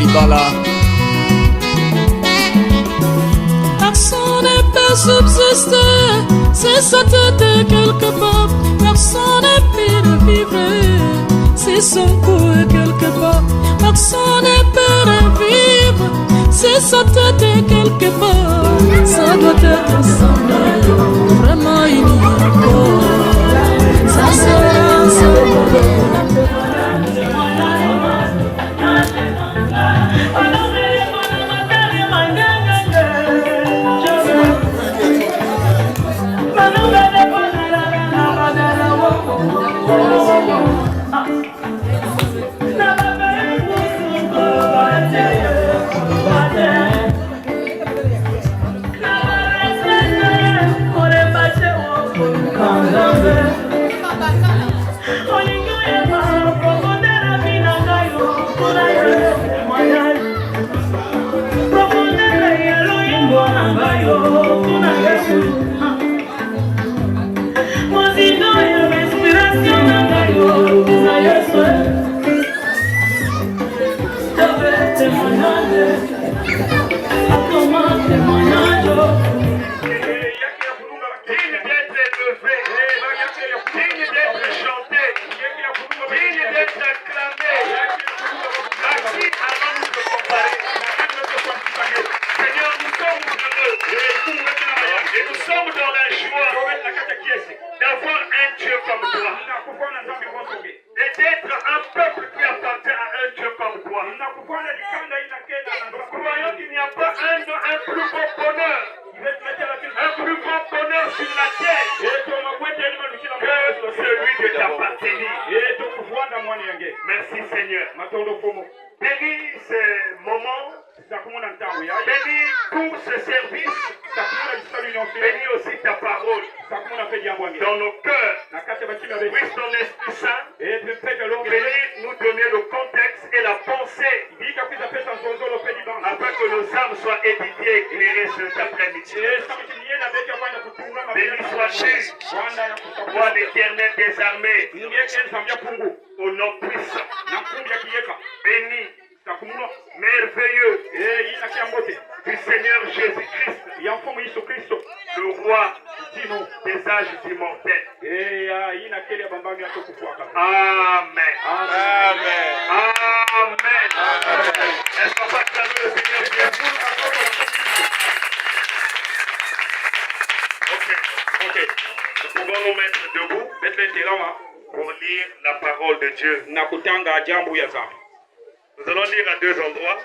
Ibala. Personne ne peut subsister si sa tête est quelque part. Personne ne peut vivre si son cou est quelque part. Personne ne peut vivre si sa tête est quelque part. Ça doit être semblable, vraiment il n'y a pas. Ça sera semblable. Merci Seigneur. Bénis ce moment. Bénis pour ce service. Bénis aussi ta parole dans nos cœurs. Puisse ton Esprit Saint venir nous donner le contexte et la pensée afin que nos âmes soient édifiées et éclairées cet après-midi. Béni sois-tu, roi l'Éternel des armées, au nom puissant. Béni, merveilleux du Seigneur Jésus-Christ, le roi des âges immortels. Amen. Amen. Amen. Est-ce qu'on va acclamer le Seigneur bien? Ok. Nous pouvons nous mettre debout pour lire la parole de Dieu. Nous allons lire à deux endroits.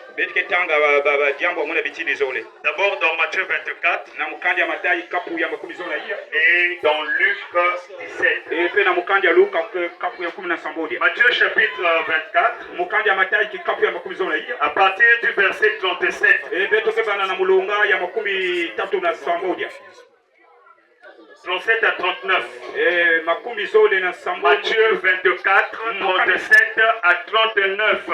D'abord dans Matthieu 24 et dans Luc 17. Matthieu chapitre 24 à partir du verset 37. 37 à 39. Matthieu 24, 37 à 39.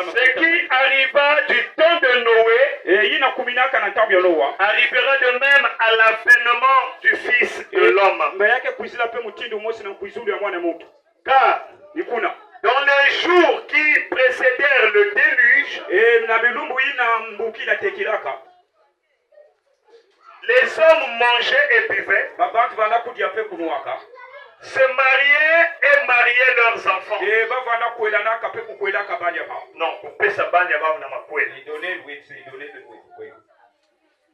Ce qui arriva du temps de Noé arrivera de même à l'avènement du Fils de l'homme. Car dans les jours qui précédèrent le déluge, les hommes mangeaient et buvaient, se mariaient et mariaient leurs enfants. Non,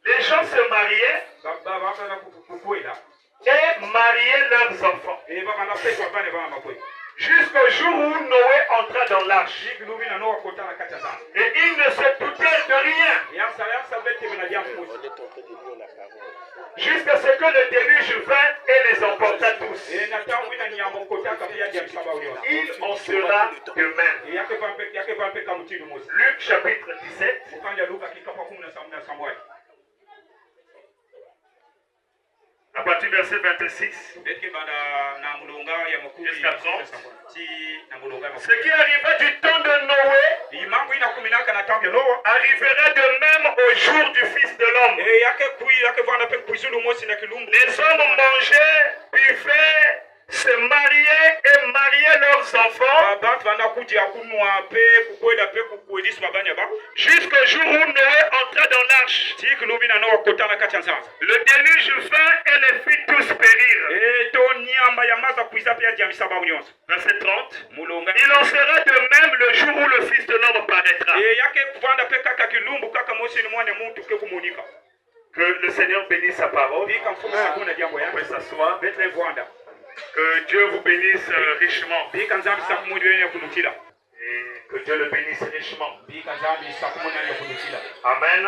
les gens se mariaient et mariaient leurs enfants. Jusqu'au jour où Noé entra dans l'arche. Et il ne se doutait de rien. Jusqu'à ce que le déluge vint et les emporta tous. Il en sera de même. Luc chapitre 17. À partir du verset 26 jusqu'à 30. Ce qui arriva du temps de Noé arrivera de même au jour du Fils de l'homme. Les hommes mangeaient, buvaient, se Jusqu'au jour où Noé entra dans l'arche. Le déluge vint et les fit tous périr. Verset 30. Il en sera de même le jour où le Fils de l'homme paraîtra. Que le Seigneur bénisse sa parole. On peut s'asseoir. Que Dieu vous bénisse richement. Et que Dieu le bénisse richement. Amen.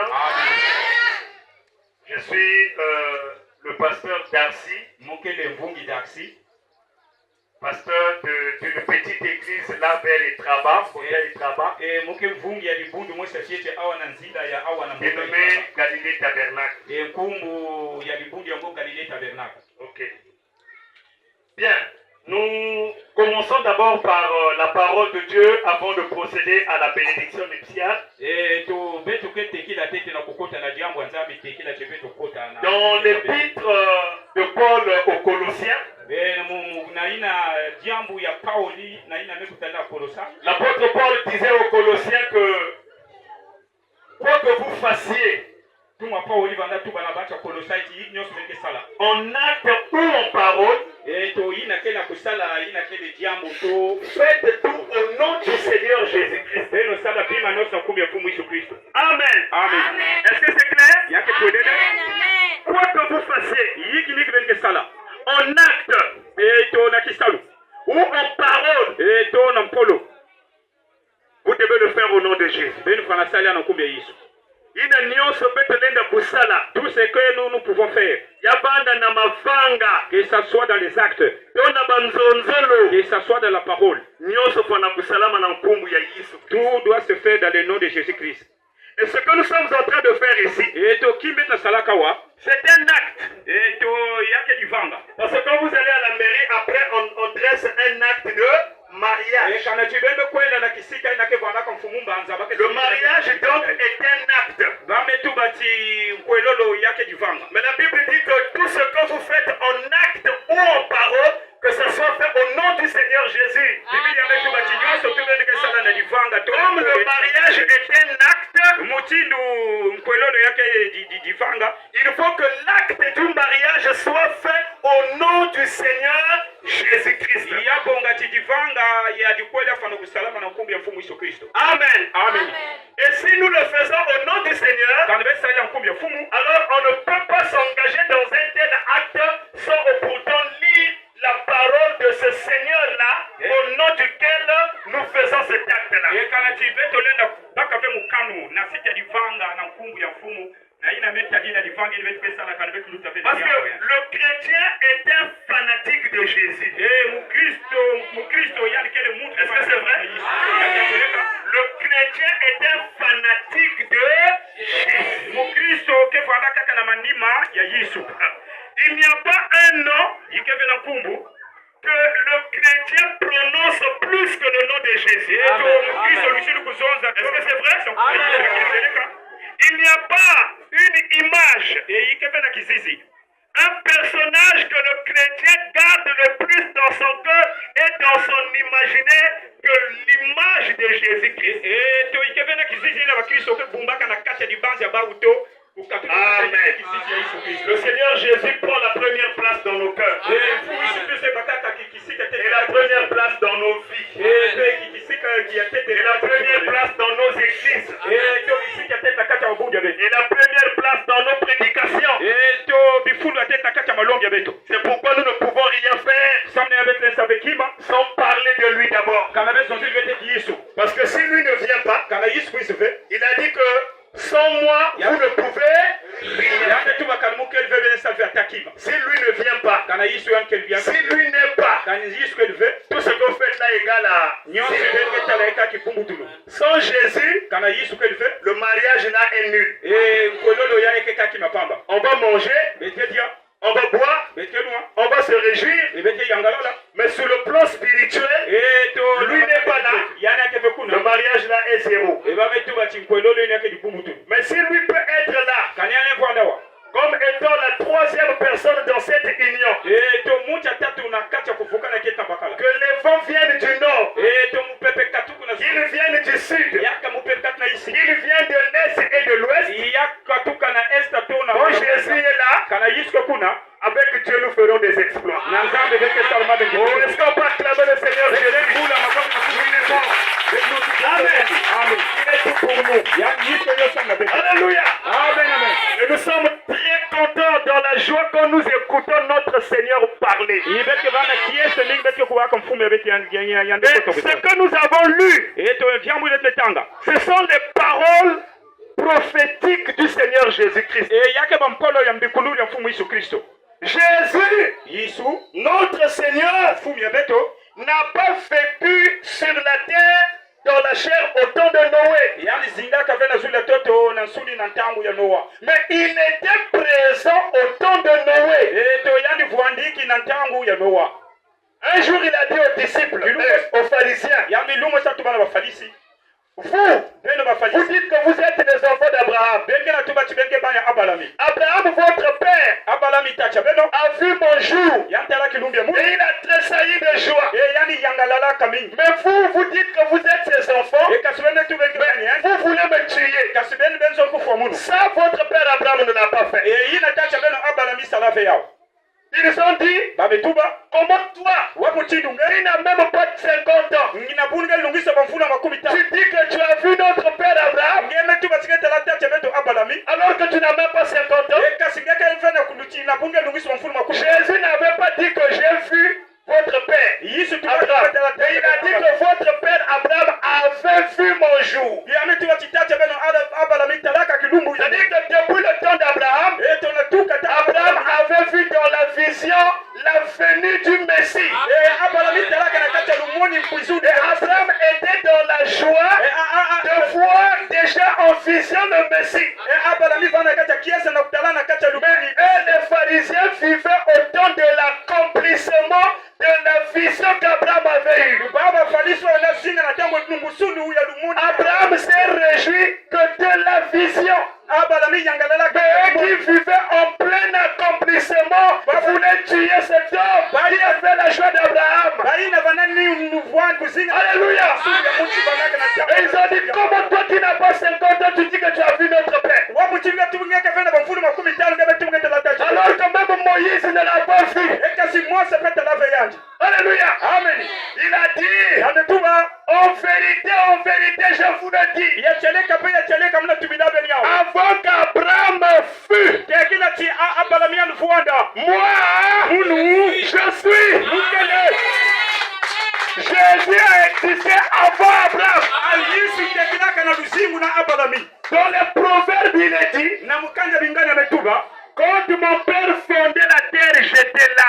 Je suis le pasteur Darcy. Pasteur d'une petite église là vers les Trabas, dénommée Galilée Tabernacle. Ok. Bien. Nous commençons d'abord par la parole de Dieu avant de procéder à la bénédiction nuptiale. Dans l'épître de Paul aux Colossiens, l'apôtre Paul disait aux Colossiens que quoi que vous fassiez, en acte ou en parole, faites tout au nom du Seigneur Jésus-Christ. Amen. Est-ce que c'est clair? Quoi que vous fassiez, en acte ou en parole, vous devez le faire au nom de Jésus. Tout ce que nous pouvons faire, que ce soit dans les actes, que ce soit dans la parole, tout doit se faire dans le nom de Jésus-Christ. Et ce que nous sommes en train de faire ici, c'est un acte. Parce que quand vous allez à la mairie, après on dresse un acte de mariage. Le mariage donc est un acte. Mais la Bible dit que tout ce que vous faites en acte ou en parole, que ce soit fait au nom du Seigneur Jésus. Comme le mariage est un acte, il faut que l'acte du mariage soit fait au nom du Seigneur Jésus-Christ. Amen. Et si nous le faisons au nom du Seigneur, alors on ne peut pas s'engager dans un tel acte sans pourtant lire la parole de ce Seigneur-là, au nom duquel nous faisons cet acte-là. Parce que le chrétien est un fanatique de Jésus. Est-ce que c'est vrai? Le chrétien est un fanatique de Jésus. Il n'y a pas un nom que le chrétien prononce plus que le nom de Jésus. Est-ce que c'est vrai? Il n'y a pas une image, un personnage que le chrétien garde le plus dans son cœur et dans son imaginaire que l'image de Jésus-Christ. Amen. Le Seigneur Jésus prend la première place dans nos cœurs. Et la première place dans nos vies. Et la première place dans nos églises. Et la première place dans nos prédications. C'est pourquoi nous ne pouvons rien faire sans parler de lui d'abord. Parce que si lui ne vient pas, il a dit que sans moi, vous ne pouvez rien. Si lui ne vient pas, si lui n'est pas, tout ce que vous faites là égale à zéro. Sans Jésus, le mariage là est nul. On va manger, on va boire, on va se réjouir, mais sur le plan spirituel, lui n'est pas là. Le mariage là est zéro. Mais si lui peut être là, comme étant la troisième personne dans cette union, que les vents viennent du nord, Oh, est-ce qu'on peut acclamer le Seigneur Jésus? Amen. Amen. Il est tout pour nous. Alléluia. Amen, amen. Et nous sommes très contents dans la joie quand nous écoutons notre Seigneur parler. Et ce que nous avons lu, ce sont les paroles prophétiques du Seigneur Jésus-Christ. Jésus, notre Seigneur, n'a pas vécu sur la terre dans la chair au temps de Noé. Mais il était présent au temps de Noé. Un jour, il a dit aux disciples, aux pharisiens, vous dites que vous êtes les enfants d'Abraham. Abraham, votre père, a vu mon jour et il a tressailli de joie. Mais vous dites que vous êtes ses enfants, mais vous voulez me tuer. Ça, votre père Abraham ne l'a pas fait. Ils ont dit, comment toi, tu n'as même pas de 50 ans, tu dis que tu as vu notre père Abraham, alors que tu n'as même pas 50 ans. Jésus n'avait pas dit que j'ai vu votre père Abraham. Et il a dit que votre père Abraham avait vu mon jour. C'est-à-dire que depuis le temps d'Abraham, Abraham avait vu dans la vision la venue du Messie. Et Abraham était dans la joie de voir déjà en vision le Messie. Et les pharisiens vivaient au temps de l'accomplissement de la vision qu'Abraham avait eue. Abraham s'est réjoui que de la vision. Mais eux qui vivaient en plein accomplissement voulaient tuer cet homme qui a fait la joie d'Abraham. Alléluia. Et ils ont dit, comment toi qui n'as pas 50 ans, tu dis que tu as vu notre père? Alors que même Moïse ne l'a pas vu. Alléluia. Amen. Il a dit, en vérité, je vous le dis, avant qu'Abraham fût, moi, je suis. Jésus a existé avant Abraham. Dans les proverbes, il est dit, quand mon père fondait la terre, j'étais là.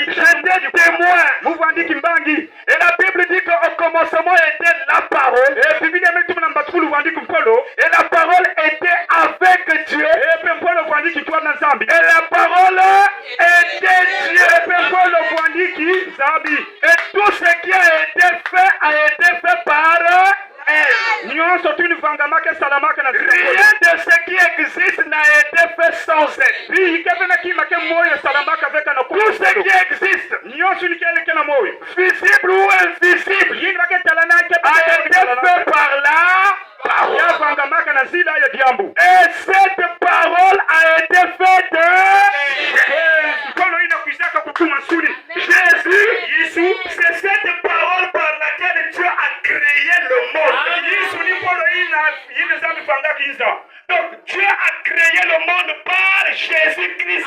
J'étais témoin. Et la Bible dit qu'au commencement était la parole. Et la parole était avec Dieu. Et la parole était Dieu. Et tout ce qui a été fait par elle. Rien de ce qui existe n'a été fait sans elle. Tout ce qui existe, visible ou invisible, a été fait par la parole. Et cette parole a été faite de Jésus. C'est cette parole par laquelle Dieu a créé le monde. Donc Dieu a créé le monde par Jésus-Christ.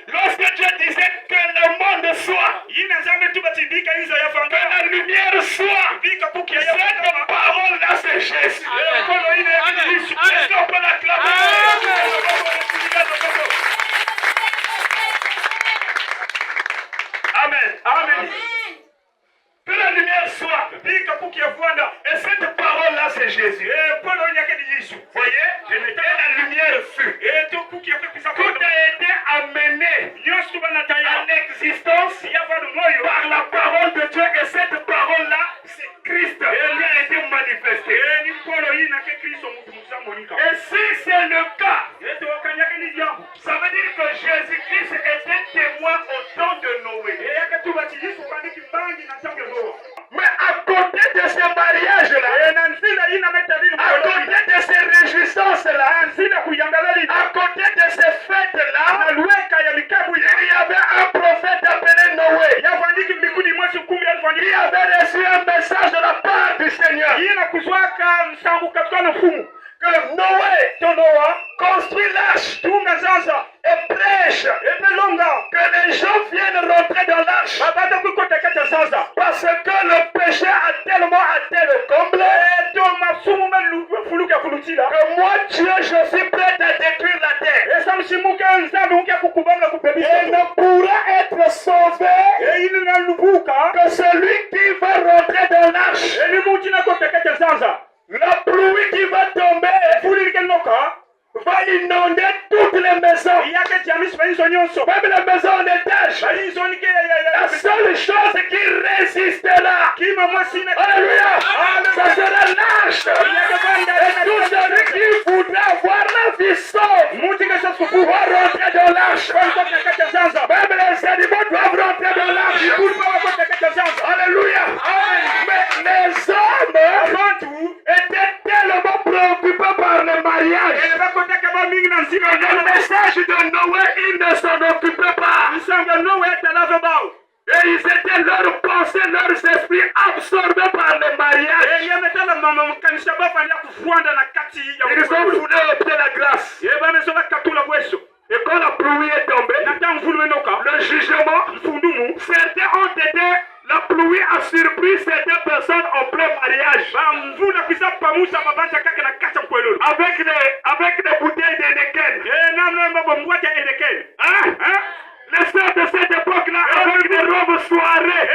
Lorsque Dieu disait que le monde soit, que la lumière soit, cette parole-là c'est Jésus. Est-ce qu'on peut l'acclamer? Amen. Amen. Que la lumière soit. Et cette parole-là, c'est Jésus. Voyez? Et la lumière fut. Tout a été amené à l'existence par la parole de Dieu. Et cette parole-là, c'est Christ. Elle a été manifestée. Et si c'est le cas, ça veut dire que Jésus-Christ était témoin au temps de Noé. Mais à côté de ce mariage-là, à côté de ces réjouissances-là, à côté de ces fêtes-là, que Noé construit l'arche et prêche que les gens viennent rentrer dans l'arche parce que le péché a tellement atteint le comble que moi Dieu je suis prêt à détruire la terre et ne pourra être sauvé que celui qui va rentrer dans l'arche. La pluie qui va tomber va inonder toutes les maisons, même les maisons en étage. La seule chose qui résistera, alléluia, ça sera l'arche. Et tout celui qui voudra avoir la vie sauve va rentrer dans l'arche. Même les animaux doivent rentrer dans l'arche. Alléluia. Mais les hommes étaient tellement préoccupés par le mariage. Le message de Noé, ils ne s'en occupaient pas. Et ils étaient leurs pensées, leurs esprits absorbés par le mariage. Ils ont foulé au pied la grâce. Et quand la pluie est tombée, le jugement, certains ont été, la pluie a surpris certaines personnes en plein mariage. Avec des bouteilles d'Heineken. Les sœurs de cette époque-là, avec des robes soirées,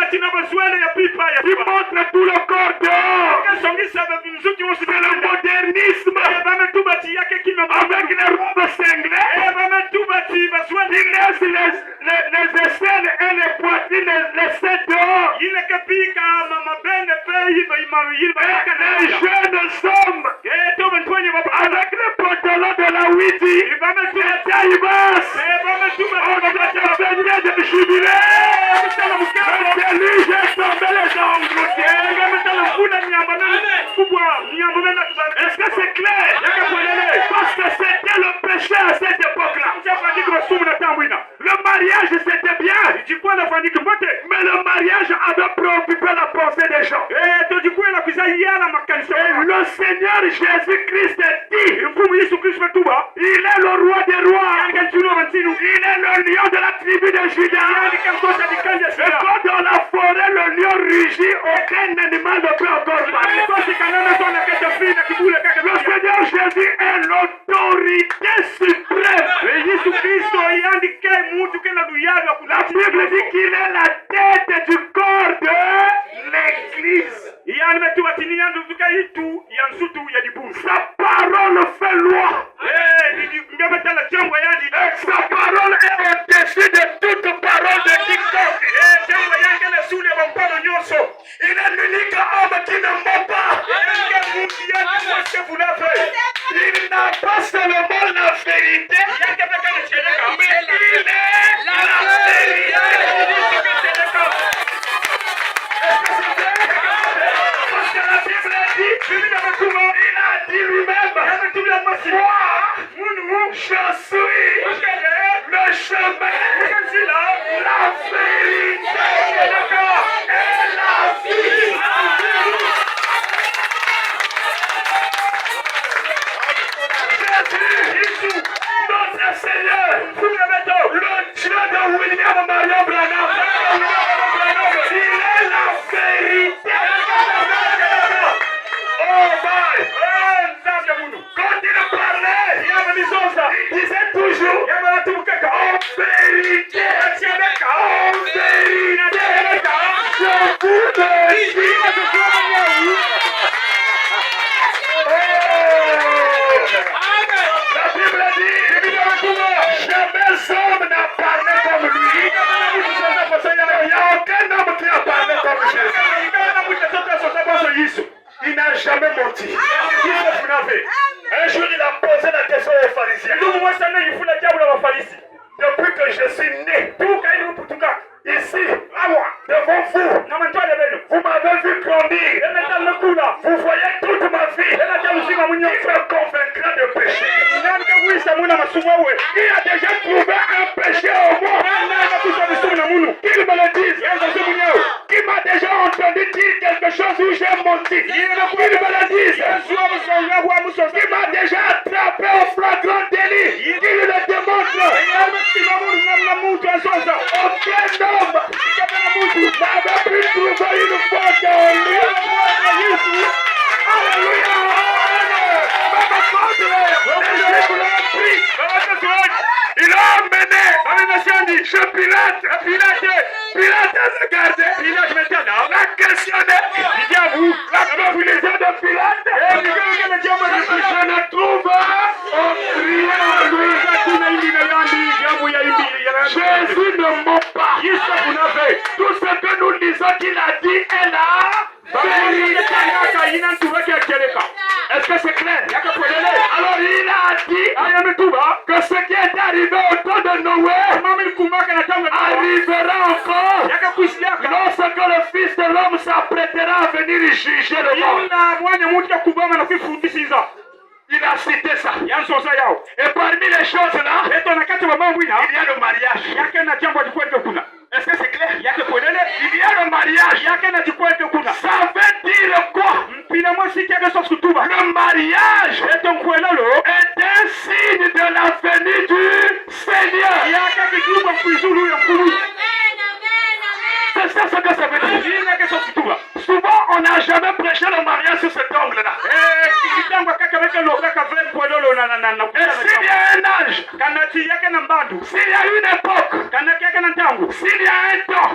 qui montrent tout le corps dehors. C'est le modernisme. Avec les robes cinglées, ils laissent les aisselles et les poitrines, les seins dehors. Et les jeunes hommes, avec les pantalons de la Ouidi, les tailles basses, on s'est fait de jubiler. Le déluge est tombé, les gens ont goûté. Est-ce que c'est clair? Parce que c'était le péché à cette époque-là. Le mariage c'était bien, mais le mariage avait préoccupé la pensée des gens. Et le Seigneur Jésus-Christ dit, il est le roi des rois, il est le lion de la tribu de Juda. Et quand dans la forêt le lion rugit, aucun animal ne peut encore parler. Le Seigneur Jésus est l'autorité suprême. La Bible dit qu'il est la tête du corps de l'Église. Sa parole fait loi. Et sa parole est au-dessus de toute parole de quiconque. Il est l'unique homme qui ne ment pas. Il n'a pas seulement la vérité, mais il est la vérité. Parce que la Bible dit, il a dit lui-même, moi, je suis le chemin, la vérité et la vie. Jésus, notre Seigneur, le Dieu de William Marion Branham, il est la vérité. Oh my! Quand il parlait, il disait toujours en vérité, en vérité, je vous le dis. La Bible dit, jamais homme n'a parlé comme lui. Il n'y a aucun homme qui a parlé comme Jésus. Il n'a jamais menti. Un jour, il a posé la question aux pharisiens. Depuis que je suis né, ici, devant vous, vous m'avez vu grandir. Vous voyez toute ma vie. Qui me convaincra de péché? Qui a déjà trouvé un péché au monde? Qu'il me le dise. Qui m'a déjà entendu dire quelque chose chose où j'ai menti. Il me le dise. Qui m'a déjà attrapé au flagrant délit. Qui le démontre. Aucun homme n'avait pu trouver une faute en lui. Alléluia. Il a emmené chez Pilate. Pilate a regardé. Pilate maintenant l'a questionné. Il dit à vous, la conclusion de Pilate. Je ne trouve rien en lui. Jésus ne ment pas. Tout ce que nous lisons qu'il a dit est là. Est-ce que c'est clair? Alors il a dit que ce qui est arrivé au temps de Noé arrivera encore lorsque le Fils de l'homme s'apprêtera à venir juger le monde. Il a cité ça. Et parmi les choses là, il y a le mariage. Est-ce que c'est clair? Il y a le mariage. Ça veut dire quoi? Le mariage est un signe de la venue du Seigneur. C'est ça ce que ça veut dire. Souvent on n'a jamais prêché le mariage sur cet angle-là. Et s'il y a un âge, s'il y a une époque, s'il y a un temps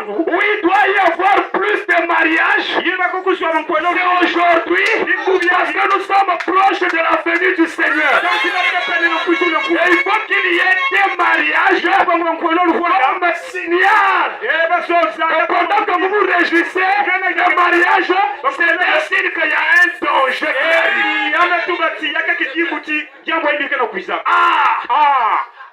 où il doit y avoir plus de mariages, c'est aujourd'hui parce que nous sommes proches de la venue du Seigneur. Et il faut qu'il y ait des mariages comme signal. Et pendant que vous vous réjouissez, le mariage, c'est un signe qu'il y a un danger qui arrive.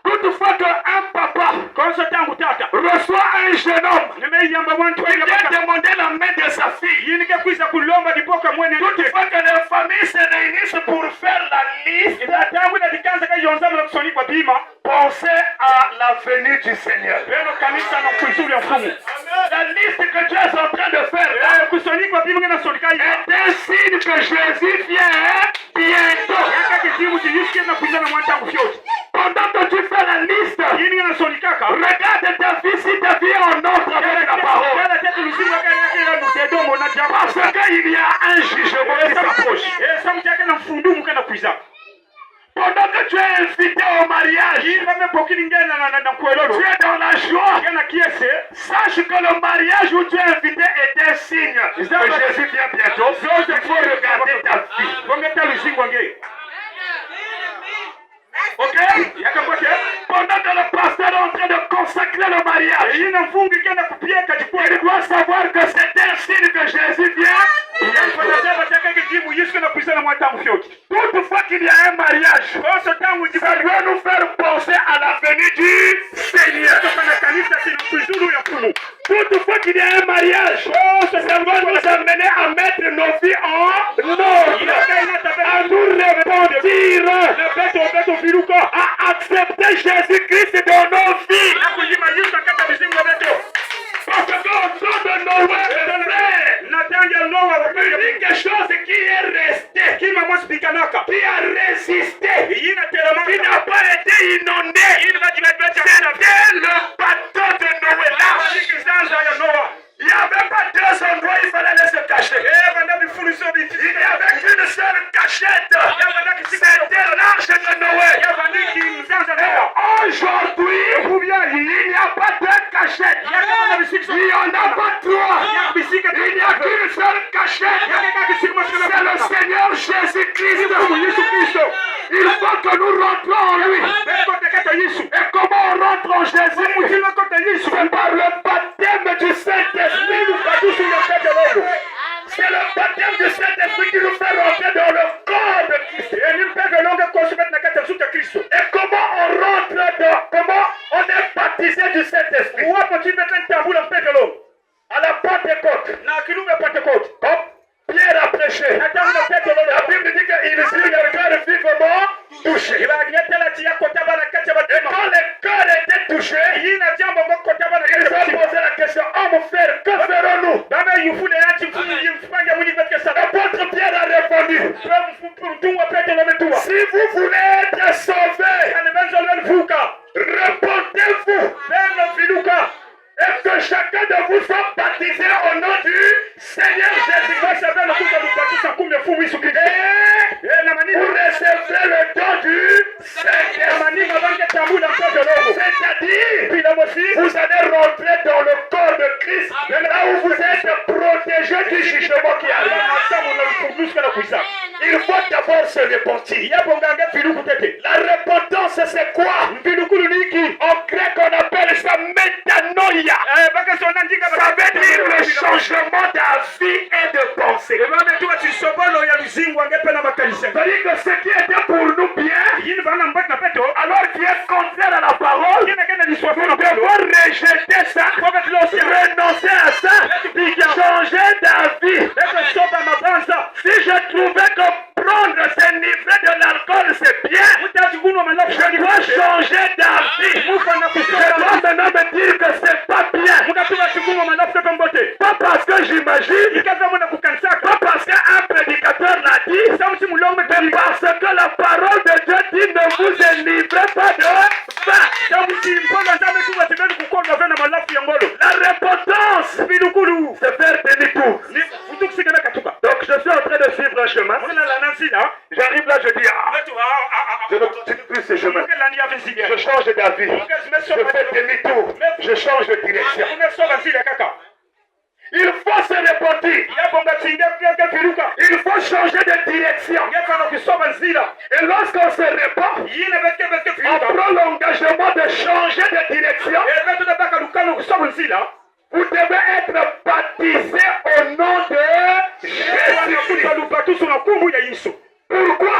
Toutefois qu'un papa reçoit un jeune homme, il vient demander la main de sa fille. Toutefois que les familles se réunissent pour faire la liste, pensez à la venue du Seigneur. La liste que tu es en train de faire est un signe que Jésus vient bientôt. Pendant que tu fais la liste, regarde ta vie si ta vie est en ordre avec la parole. Parce qu'il y a un jugement qui s'approche. Pendant que tu es invité au mariage, tu es dans la joie. Sache que le mariage où tu es invité est un signe que Jésus vient bientôt. Il faut regarder ta vie. Ok? Pendant que le pasteur est en train de consacrer le mariage, il doit savoir que c'est un signe que Jésus vient. Toutefois qu'il y a un mariage, ça doit nous faire penser à la venue du Seigneur. Toutefois qu'il y a un mariage, ça doit nous amener à mettre nos vies en ordre, à nous repentir, à accepter Jésus-Christ dans nos vies. Parce qu'au temps de Noé, quelque chose qui est resté, qui a résisté, qui n'a pas été inondé, c'était le bateau de Noé. Il n'y avait pas deux endroits où il fallait aller se cacher. Il y avait une seule cachette. C'était l'arche de Noé. Aujourd'hui, il n'y a pas deux cachettes. Il n'y en a pas trois. Il n'y a qu'une seule cachette. C'est le Seigneur Jésus-Christ. Il faut que nous rentrons en lui. Et comment on rentre en Jésus? C'est par le baptême du Saint-Esprit. C'est le baptême du Saint-Esprit qui nous fait rentrer dans le corps de Christ. Et comment on rentre comment on est baptisé du Saint-Esprit? À la Pentecôte. Comme Pierre a prêché. La Bible dit qu'il dit le cœur vivement touché. Et quand le cœur était touché, ils ont posé la question, homme frère, que ferons-nous? Répondez-vous. Et que chacun de vous soit baptisé au nom du Seigneur Jésus. Et vous recevrez le don du Seigneur. C'est-à-dire, vous allez rentrer dans le corps de Christ, là où vous êtes protégés du jugement qui arrive. Il faut d'abord se repentir. La repentance, c'est quoi? En grec, on appelle ça métanoïa. Ça veut dire le changement d'avis et de pensée. C'est-à-dire que ce qui était pour nous bien, alors qui est contraire à la parole, nous devons rejeter ça, renoncer à ça, changer d'avis. Si je trouvais que prendre ce niveau de l'alcool c'est bien, je dois changer d'avis. Je dois maintenant me dire que c'est pas bien. Pas parce que j'imagine, pas parce qu'un prédicateur l'a dit, mais parce que la parole de Dieu dit ne vous délivrez pas de vin. La repentance, c'est faire demi-tour. Donc je suis en train de suivre un chemin. J'arrive là, je dis, je ne continue plus ce chemin. Je change d'avis. Je fais demi-tour. Je change de direction. Il faut se repentir. Il faut changer de direction. Et lorsqu'on se répand, on prend l'engagement de changer de direction. Vous devez être baptisé au nom de Jésus. Pourquoi?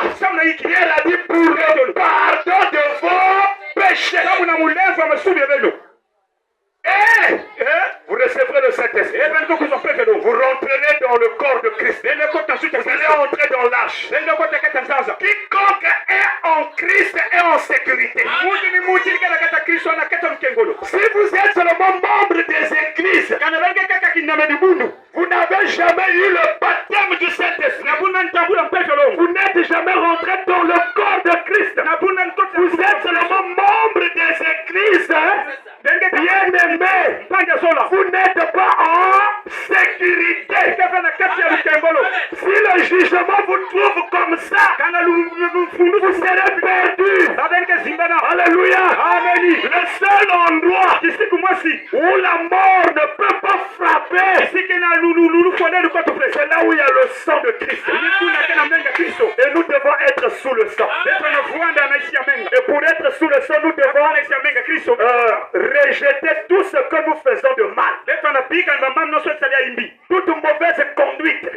Pierre a dit pour le pardon de vos péchés. Et vous recevrez le Saint-Esprit. Vous rentrerez dans le corps de Christ. Vous allez entrer dans l'arche. Quiconque est en Christ est en sécurité. Si vous êtes seulement membre des églises, vous n'avez jamais eu le baptême du Saint-Esprit. Vous n'êtes jamais rentré dans le corps de Christ. Vous êtes seulement membre des églises. Bien-aimés, vous n'êtes pas en sécurité. Si le jugement vous trouve comme ça, vous serez perdu. Alléluia. Le seul endroit où la mort ne peut pas frapper, c'est là où il y a le sang de Christ. Et nous devons être sous le sang. Et pour être sous le sang, nous devons rejeter tout ce que nous faisons de mal. Toute mauvaise conduite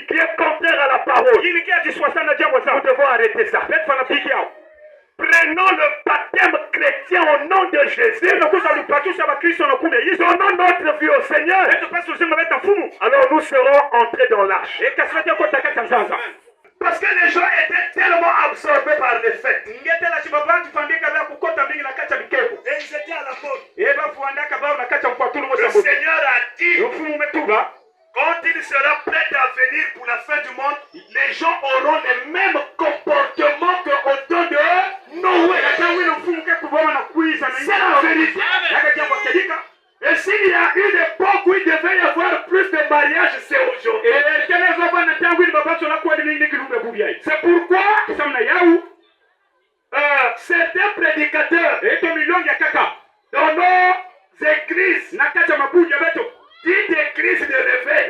qui est contraire à la parole. Nous devons arrêter ça. Prenons le baptême chrétien au nom de Jésus. Donnons notre vie au Seigneur. Alors nous serons entrés dans l'arche. Parce que les gens étaient tellement absorbés par les fêtes. Et ils étaient à la mode. Le Seigneur a dit, quand il sera prêt à venir pour la fin du monde, les gens auront les mêmes comportements qu'au temps de Noé. C'est la vérité. Et s'il y a une époque où il devait y avoir plus de mariages, c'est aujourd'hui. C'est pourquoi certains prédicateurs dans nos églises disent des crises de réveil,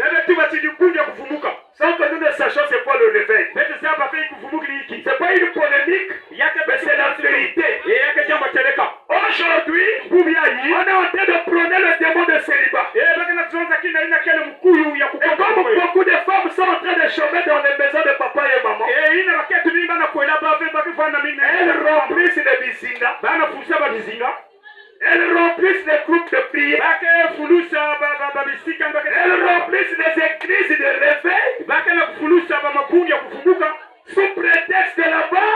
sans que nous ne sachions c'est quoi le réveil. C'est pas une polémique, mais c'est la vérité. Aujourd'hui, on est en train de prôner le démon de célibat. Et comme beaucoup de femmes sont en train de chômer dans les maisons de papa et maman, elles remplissent les bisinga. Elles remplissent les groupes de prière. Elles remplissent les églises de réveil. Sous prétexte que là-bas,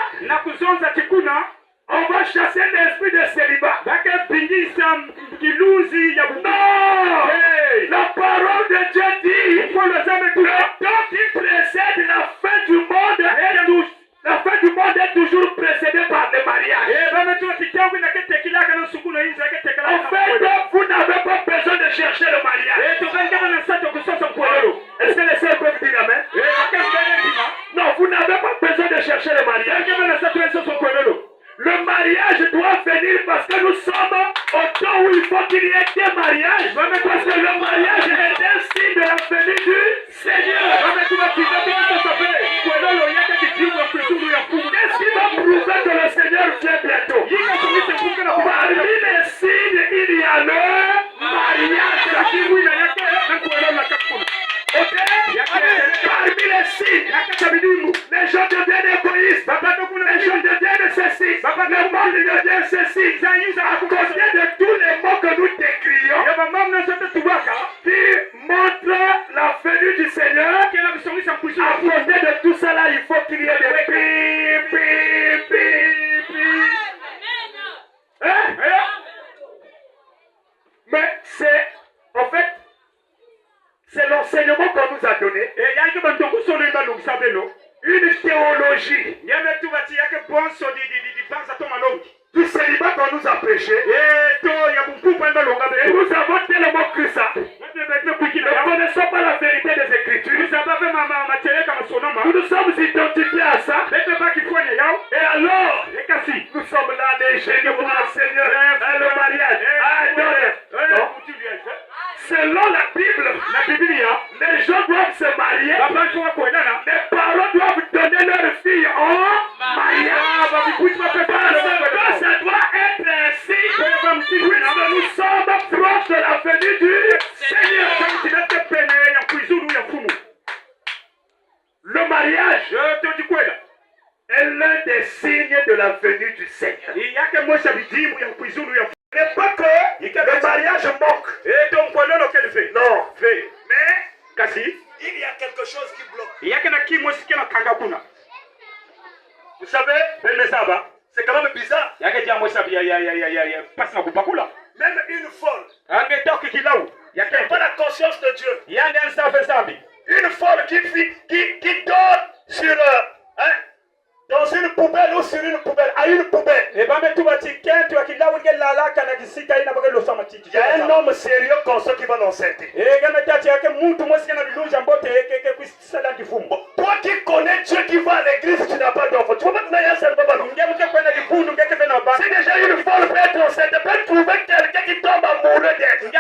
on va chasser l'esprit de célibat. Non! La parole de Dieu dit, le temps qui précède la fin du monde est tout. La fin du monde est toujours précédée par le mariage. En fait, vous n'avez pas besoin de chercher le mariage. Est-ce que les sœurs peuvent dire amen? Non, vous n'avez pas besoin de chercher le mariage. Le mariage doit venir parce que nous sommes au temps où il faut qu'il y ait des mariages. Parce que le mariage est un signe de la venue du Seigneur. Qu'est-ce qui va prouver que le Seigneur vient bientôt? Parmi les signes, il y a le mariage. Ok? Parmi les signes, les gens deviennent égoïstes. Les gens deviennent ceci. Le monde devient ceci. À côté de tous les mots que nous décrions, qui montrent la venue du Seigneur, à côté de tout cela, il faut qu'il y ait des hein? Mais c'est, en fait, c'est l'enseignement qu'on nous a donné. Une théologie du célibat qu'on nous a prêché. Et nous avons tellement cru ça. Nous ne connaissons pas la vérité des Écritures. Nous nous sommes identifiés à ça. Et alors, nous sommes là, les génies pour le Seigneur. Le mariage. Non. Selon la Bible, les gens doivent se marier. Les parents doivent donner leur fille en mariage. Parce que ça doit être ainsi. Puisque nous sommes proches de la venue du Seigneur. Le mariage est l'un des signes de la venue du Seigneur. Ce n'est pas que le mariage manque. Non. Mais il y a quelque chose qui bloque. Vous savez, c'est quand même bizarre. Même une folle qui n'a pas la conscience de Dieu. Une folle qui dort sur dans une poubelle ou sur une poubelle, à une poubelle. Il y a un homme sérieux comme ça qui va l'enceinte. Toi qui connais Dieu qui va à l'église, tu n'as pas d'enfant. Tu vois pas c'est déjà une folle peut être enceinte, peut trouver quelqu'un qui tombe amoureux d'elle.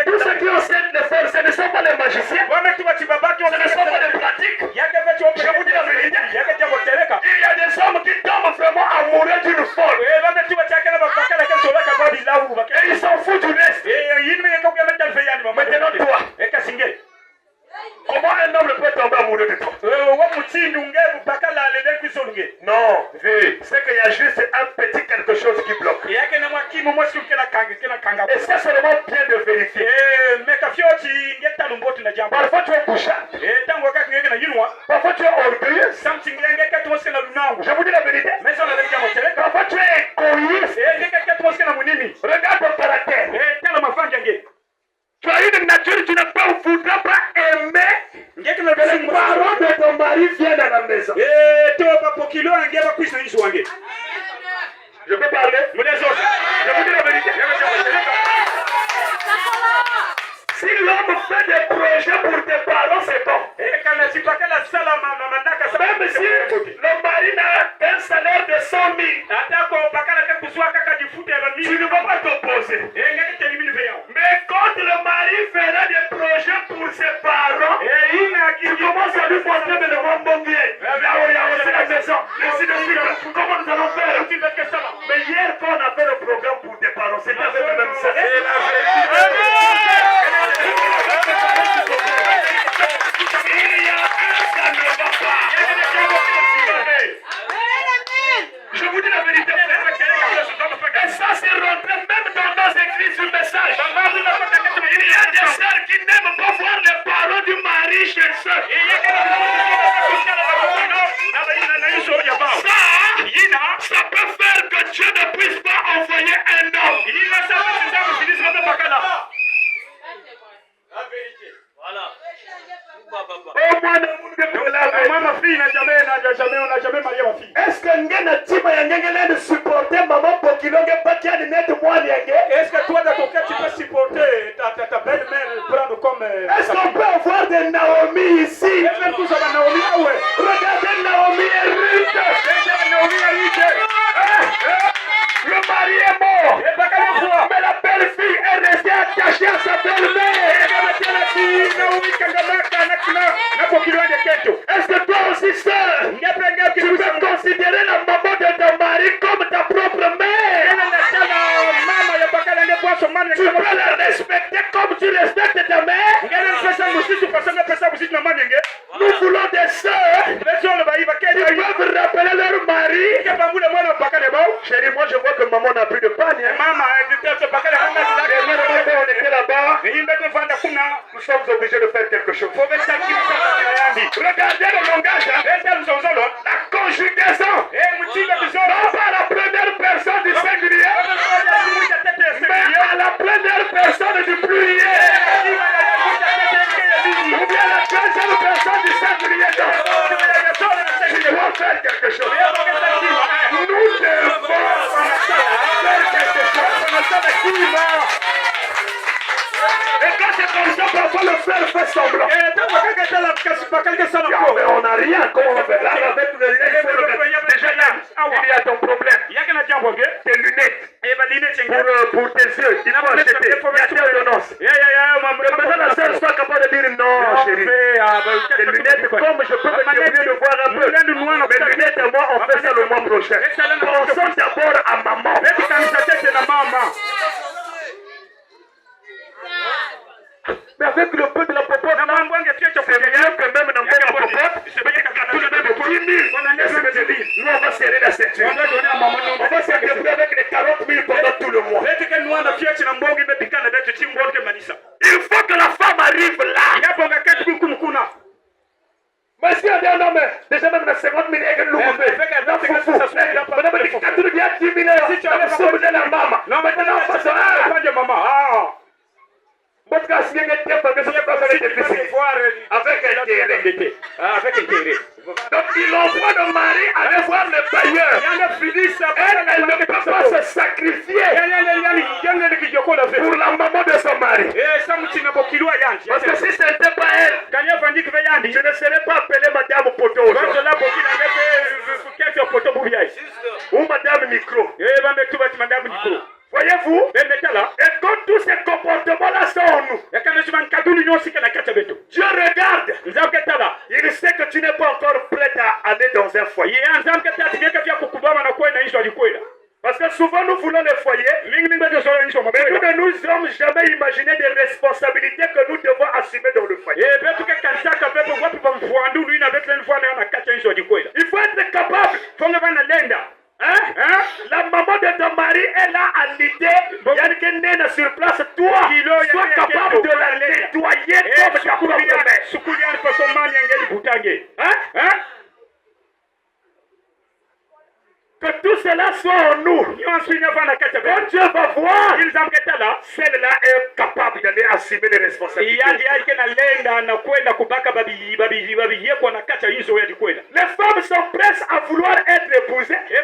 Tous ceux qui enseignent les folles, ce ne sont pas les magiciens. Ce ne sont pas les pratiques. Je vous dis la vérité. Il y a des hommes qui tombent vraiment amoureux d'une folle. Et ils s'en foutent du reste. Maintenant toi, comment un homme peut tomber amoureux de toi? Non, c'est qu'il y a juste un petit quelque chose qui bloque. Et c'est seulement bien de vérifier. Parfois tu es couchard. Parfois tu es orgueilleux. Je vous dis la vérité. Parfois tu es égoïste. Regarde ton caractère. Tu as une nature, tu ne voudras pas aimer que les parents de ton mari viennent à la maison. Je peux parler? Je vous dis la vérité. Si l'homme fait des projets pour tes parents, c'est bon. Même si le mari n'a qu'un salaire de 100 000, tu ne vas pas t'opposer. Mais quand le mari fera des projets pour ses parents, tu commences à lui montrer le bon bien. Là où il y a aussi la maison. Ainsi de suite. Comment nous allons faire? Mais hier, quand on a fait le programme pour tes parents, c'est pas fait même ça. C'est la vérité. Il y a un, ça ne va pas. Je vous dis la vérité, frère. Et ça, c'est rentré même dans nos écrits sur le message. Il y a des sœurs qui n'aiment pas voir les parents du mari chez eux. Ça peut faire que Dieu ne puisse pas envoyer un homme. La vérité. Voilà. Au moins, ngena tima ya ngengele de supporter maman Pokilonge Bakiani net moi nienge. Est-ce que toi, dans ton cas, tu peux supporter ta belle-mère prendre comme... Est-ce qu'on peut avoir des Naomi ici? Est-ce que tout ça va Naomi? Ah ouais. Regardez Naomi et Ruth. Naomi et Ruth. Le mari est mort. Et pas qu'à la fois. Mais la belle-fille est restée attachée à sa belle-mère. Est-ce que toi aussi, sœur, tu peux considérer la maman de ton mari comme ta propre mère? Tu peux la respecter comme tu respectes ta mère? Nous voulons des sœurs qui peuvent rappeler leur mari. Chérie, moi je vois que maman n'a plus de panne. On était là-bas. Nous sommes obligés de faire quelque chose. Regardez le langage. La conjugaison. Non pas à la première personne du singulier, mais à la première personne du pluriel. Ou bien la deuxième personne du singulier. Tu dois faire quelque chose. Nous devons faire quelque chose. Et quand c'est comme ça, parfois le frère fait semblant. Mais on n'a rien, comment on fait là avec le lait? Déjà il y a ton problème. Tes lunettes. Pour tes yeux, il faut acheter. Il y a tes ordonnances. Maintenant la sœur soit capable de dire non, chérie. Les lunettes, comme je peux me débrouiller de voir un peu. Mes lunettes et moi, on fait ça le mois prochain. Pensons d'abord à maman. Mais avec le peu de la popote, c'est mieux que même dans la popote, c'est bien qu'à tout le même 10 000. Nous, on va serrer la ceinture. On va se débrouiller avec les 40 000 pendant tout le mois. Il faut que la femme arrive là. Mais si on dit non, mais déjà même dans 50 000, il y a un nouveau bébé. Là, il faut madame, il faut 10 000 euros. Si tu as sauvé la maman. Non, maintenant, on fait ça. Votre cas, si vous êtes avec intérêt. Donc, ils n'ont pas de mari à aller voir le bailleur. Elle ne peut pas se sacrifier pour la maman de son mari. Parce que si ce n'était pas elle, je ne serais pas appelé Madame Poto ou Madame Micro. Voyez-vous? Et quand tous ces comportements-là sont en nous, Dieu regarde. Il sait que tu n'es pas encore prête à aller dans un foyer. Parce que souvent nous voulons les foyers, mais nous ne nous sommes jamais imaginé des responsabilités que nous devons assumer dans le foyer. Il faut être capable. La maman de ton mari est là à l'idée, sur place, toi, sois capable de la nettoyer comme ta propre mère. Que tout cela soit en nous. Quand Dieu va voir, celle-là est capable d'aller assumer les responsabilités. Les femmes sont prêtes à vouloir être épousées, mais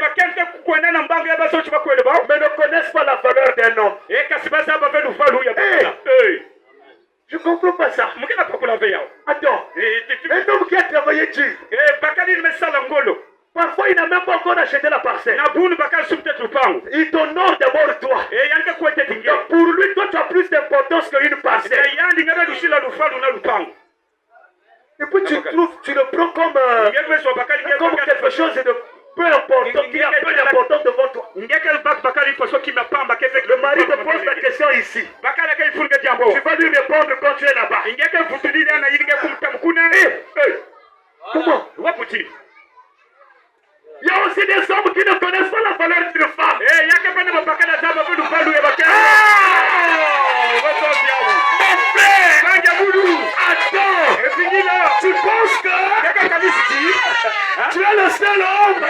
ne connaissent pas la valeur d'un homme. Je ne comprends pas ça. Attends, un homme qui a travaillé dur, parfois il n'a même pas encore acheté la parcelle. Il t'honore d'abord toi. Donc pour lui, toi tu as plus d'importance qu'une parcelle. Et puis tu le prends comme quelque chose de peu important, qui a peu d'importance devant toi. Le mari te pose la question ici. Tu vas lui répondre quand tu es là-bas. Comment? Il y a aussi des hommes qui ne connaissent pas la valeur d'une femme. Attends, tu penses que tu es le seul homme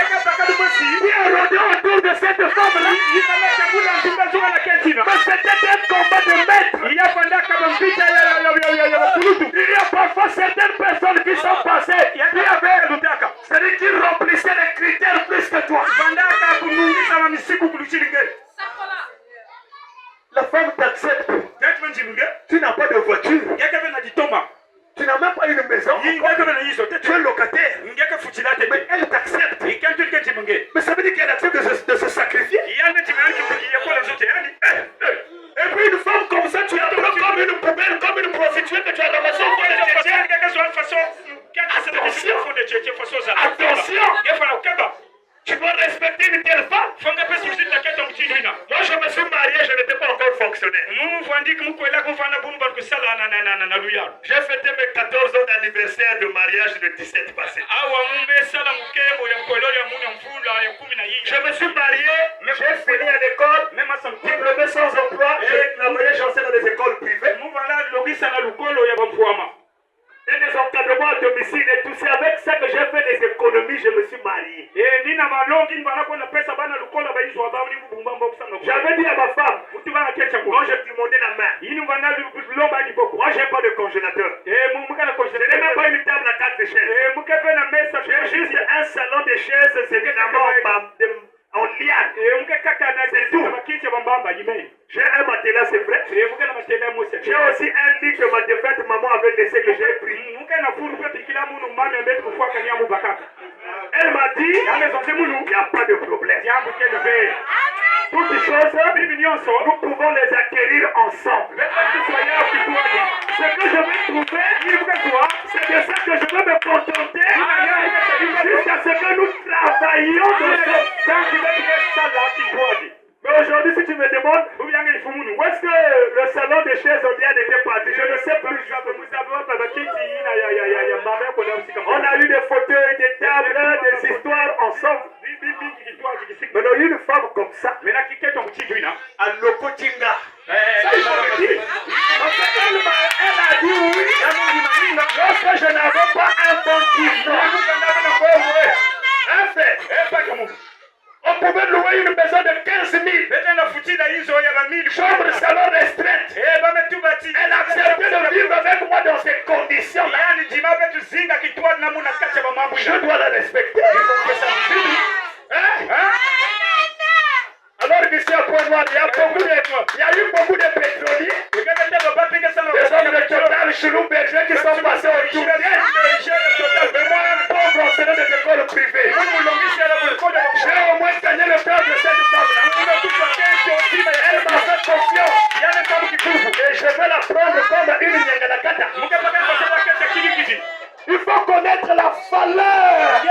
qui a rôdé autour de cette femme-là? Mais c'était un combat de maître. Il y a parfois certaines personnes qui sont passées, c'est-à-dire qui remplissaient les critères plus que toi. La femme t'accepte. Tu n'as pas de voiture. Tu n'as même pas une maison. Tu es locataire. Mais elle t'accepte. Mais ça veut dire qu'elle accepte de se sacrifier. Et puis une femme comme ça, tu la prends comme une poubelle, comme une prostituée que tu as ramassée au fond de Attention. Tu dois respecter une telle femme. Moi je me suis marié, je n'étais pas encore fonctionnaire. J'ai fêté mes 14 ans d'anniversaire de mariage le 17 passé. Je me suis marié, j'ai fini à l'école, diplômé sans emploi, j'ai travaillé, j'enseigne dans des écoles privées. Et les encadrements à domicile et tout, c'est avec ça que j'ai fait des économies, je me suis marié. J'avais dit à ma femme, quand j'ai demandé la main, moi j'ai pas de congélateur. Je n'ai même pas une table à 4 chaises. J'ai juste un salon de chaises, c'est évidemment en liane. C'est tout. J'ai un matelas, c'est vrai. J'ai aussi un lit que ma défunte maman avait laissé que j'ai pris. Elle m'a dit, il n'y a pas de problème. Toutes les choses, nous pouvons les acquérir ensemble. Ce que je vais trouver, c'est de ça que je vais me contenter jusqu'à ce que nous travaillions Mais aujourd'hui, si tu me demandes où est-ce que le salon des chaises était parti, je ne sais plus. On a eu des fauteuils, des tables, des histoires ensemble. Mais il y a une femme comme ça, à Lokotinga. Ça, il faut le dire. Elle a dit oui. Lorsque je n'avais pas un bon kiff. Un fait. On pouvait louer une maison de 15 000. Chambre, salon restreinte. Elle a accepté de vivre avec moi dans ces conditions-là. Je dois la respecter. Alors ici à Pointe-Noire, il y a eu beaucoup de pétroliers. Des hommes de Total, Chelou, Berger qui sont passés au tour. Mais moi, un pauvre enseignant des écoles privées. J'ai au moins gagné le cœur de cette femme-là. Elle m'a fait confiance. Et je vais la prendre comme une Nyangalakata. Il faut connaître la valeur.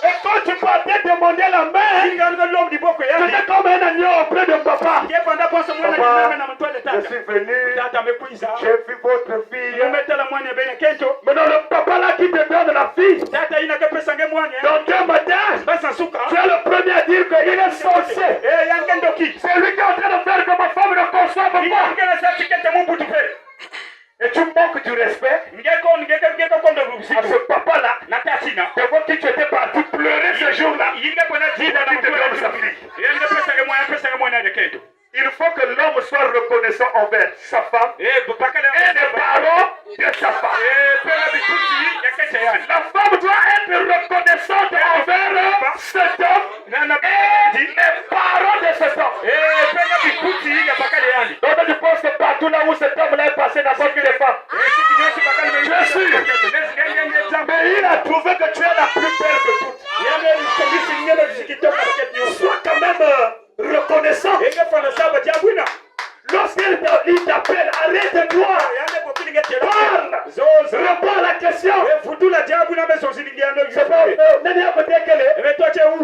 Et quand tu partais demander la main, tu étais comme un agneau auprès de papa. Papa, je suis venu, j'ai vu votre fille. Maintenant le papa là qui te donne la fille, donc un matin, tu es le premier à dire qu'il est censé. C'est lui qui est en train de faire que ma femme ne conçoive pas. Et tu manques du respect à ce papa-là, devant qui tu étais parti pleurer ce jour-là. Il te donne sa fille. Il faut que l'homme soit reconnaissant envers sa femme et les parents de sa femme. La femme doit être reconnaissante envers cet homme et les parents de cet homme. Donc je pense que partout là où cet homme-là est passé, n'importe quelle femme. Je suis. Mais il a trouvé que tu es la plus belle de toutes. Sois quand même reconnaissant. Lorsqu'il t'appelle, arrête-toi. Parle. Réponds à la question. C'est pas Nani a voté quelle est. Mais toi tu es où?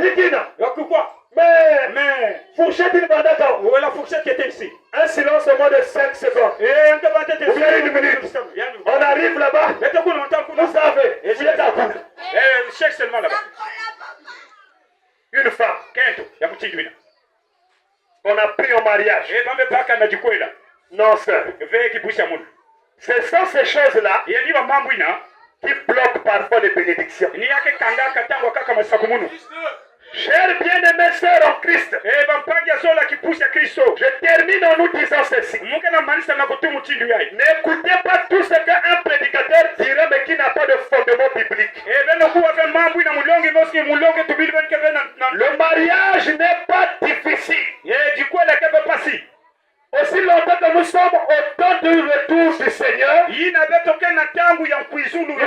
Pourquoi? Mais fourchette il va d'accord. Où est la fourchette qui était ici? Un silence au moins de 5 secondes. Ou bien une minute. On arrive là-bas. Vous savez, vous êtes à bout. Cherche seulement là-bas. Une femme. On a pris au mariage. Non, sœur. Ce sont ces choses-là qui bloquent parfois les bénédictions. Chers bien-aimés sœurs en Christ, je termine en nous disant ceci. N'écoutez pas tout ce qu'un prédicateur dirait mais qui n'a pas de fondement biblique. Le mariage n'est pas difficile. Aussi longtemps que nous sommes au temps du retour du Seigneur, nous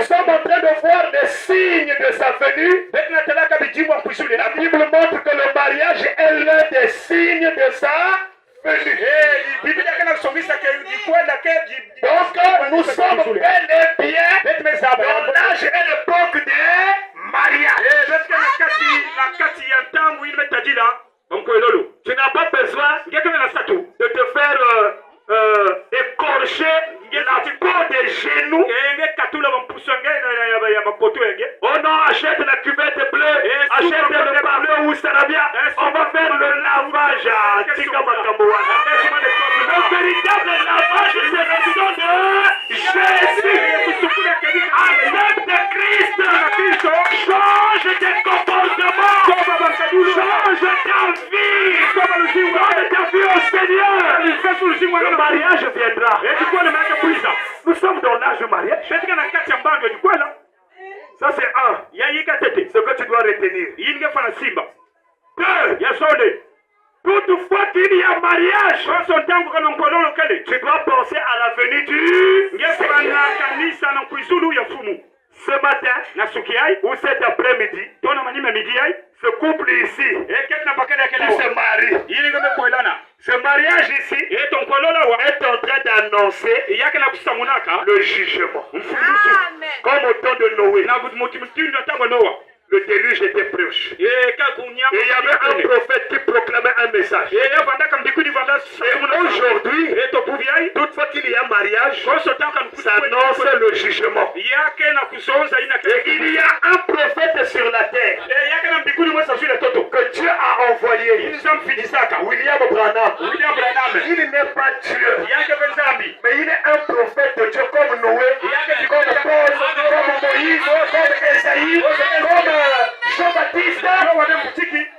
sommes en train de voir des signes de sa venue. La Bible montre que le mariage est l'un des signes de sa venue. Donc nous sommes bel et bien dans l'âge et l'époque des mariages. Tu n'as pas besoin de te faire écorcher la peau des genoux. Oh non, achète la cuvette bleue, achète le parfum où ça va bien. On va faire le lavage à Tikamakamouana. Le véritable lavage, c'est le sang de Jésus. Accepte Christ. Change tes comportements. Change ta vie. Donne ta vie au Seigneur. Le mariage viendra. Nous sommes dans l'âge du mariage. Ça c'est un. Ce que tu dois retenir. Deux. Toutefois qu'il y a mariage, tu dois penser à la venue du Seigneur. Ce matin, ou cet après-midi, ce couple ici, qui se marie, ce mariage ici est en train d'annoncer le jugement. Comme au temps de Noé. Le déluge était proche. Et il y avait un prophète qui proclamait un message. Et aujourd'hui, toutefois qu'il y a mariage, ça annonce le jugement. Et il y a un prophète sur la terre que Dieu a envoyé. William Branham. Il n'est pas Dieu, mais il est un prophète de Dieu comme Noé, comme Paul, comme Moïse, comme Esaïe, comme Jean-Baptiste.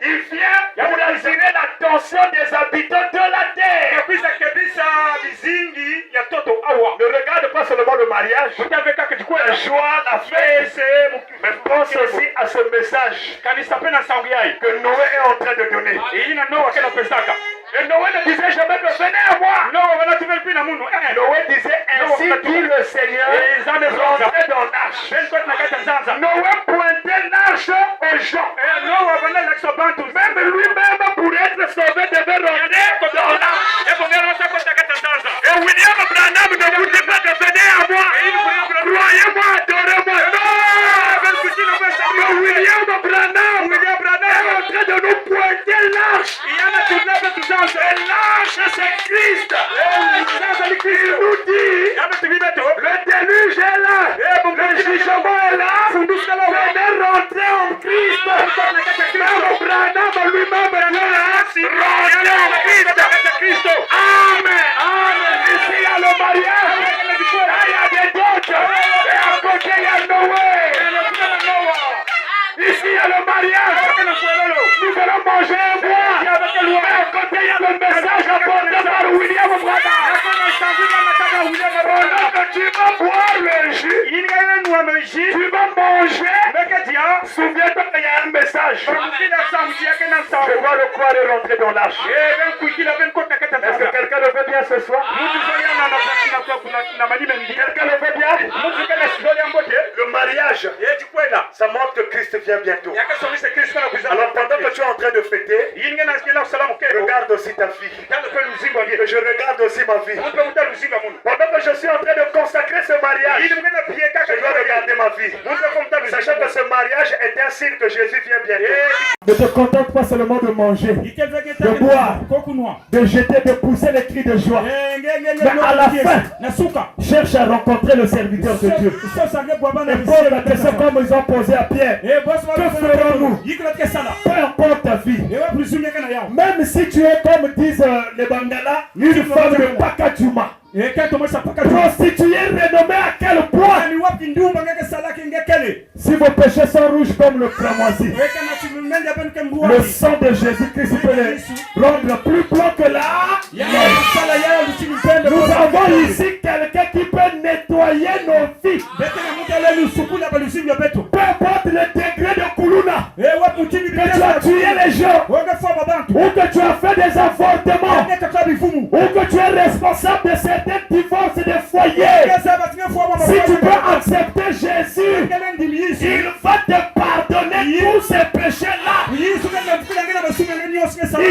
Il vient pour attirer l'attention des habitants de la terre. Ne regarde pas seulement le mariage, la joie, la fête, mais pense aussi à ce message que Noé est en train de donner. Et Noé ne disait jamais que venez à moi. Noé disait ainsi dit le Seigneur, rentrez dans l'arche. Noé pointait l'arche aux gens. Même lui-même pour être sauvé devait rentrer dans l'arche. Et William Branham ne vous dit pas de venir à moi. Croyez-moi, adorez-moi. Non. William Branham est en train de nous pointer l'arche. Et l'arche c'est Christ. Il nous dit, le déluge est là, le jugement est là. Venez rentrer en Christ. Même Branham lui-même est là. Rentrer en Christ. Amen. Ici il y a le mariage. Là il y a des dots. Et à côté il y a Noé. Ici il y a le mariage. Nous allons manger un bois. Et à côté il y a le message apporté par William Branham. Pendant que tu vas boire le jus, tu vas manger. Souviens-toi qu'il y a un message. Je dois le croire et rentrer dans l'arche. Est-ce que quelqu'un le fait bien ce soir? Quelqu'un le fait bien? Le mariage, ça montre que Christ vient bientôt. Alors pendant que tu es en train de fêter, regarde aussi ta fille. Que je regarde aussi ma vie. Pendant que je suis en train de consacrer ce mariage, je dois regarder ma vie. Sachant que ce mariage est un signe que Jésus vient bientôt. Ne te contente pas seulement de manger, de boire, de jeter, de pousser les cris de joie. Mais à la fin, cherche à rencontrer le serviteur de Dieu. Et pose la question comme ils ont posé à Pierre. Que ferons-nous? Peu importe ta vie. Même si tu es comme disent les Bangala, une femme de Pakatuma. Prostituée renommée à quel point? Si vos péchés sont rouges comme le cramoisi, Le sang de Jésus-Christ peut les rendre plus blancs que la neige. Nous avons ici quelqu'un qui peut nettoyer nos vies. Peu importe le degré de Kuluna, que tu as tué les gens, ou que tu as fait des avortements, ou que tu es responsable de certains divorces de foyers. Si tu peux accepter Jésus, il va te pardonner tous ces péchés-là. Il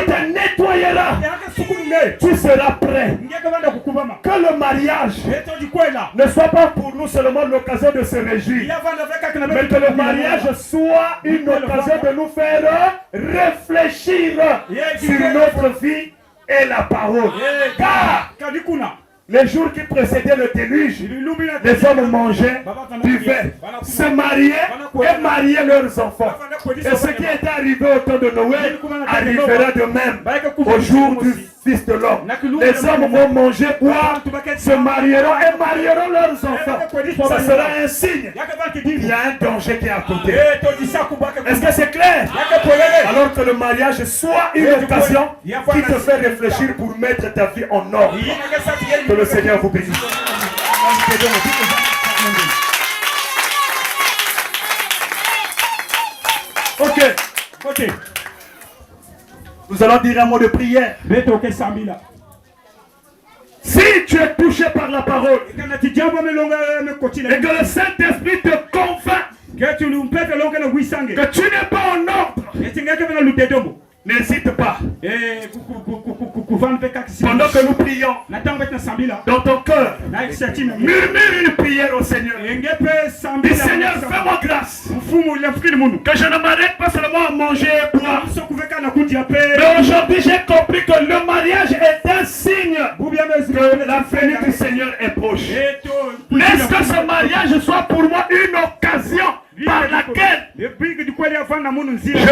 te nettoyera. Tu seras prêt. Que le mariage ne soit pas pour nous seulement l'occasion de se réjouir, mais que le mariage soit une occasion de nous faire réfléchir sur notre vie et la parole. Car les jours qui précédaient le déluge, les hommes mangeaient, buvaient, se mariaient et mariaient leurs enfants. Et ce qui est arrivé au temps de Noël arrivera de même au jour du Fils de l'homme. Les hommes vont manger, boire, se marieront et marieront leurs enfants. Ça sera un signe. Il y a un danger qui est à côté. Est-ce que c'est clair? Alors que le mariage soit une occasion qui te fait réfléchir pour mettre ta vie en ordre. Que le Seigneur vous bénisse. Ok. Nous allons dire un mot de prière. Si tu es touché par la parole et que le Saint-Esprit te convainc que tu n'es pas en ordre, n'hésite pas. Pendant que nous prions, dans ton cœur, murmure une prière au Seigneur. Dis Seigneur, fais-moi grâce. Que je ne m'arrête pas seulement à manger et boire. Mais aujourd'hui, j'ai compris que le mariage est un signe que la venue du Seigneur est proche. Laisse que ce mariage soit pour moi une occasion par laquelle je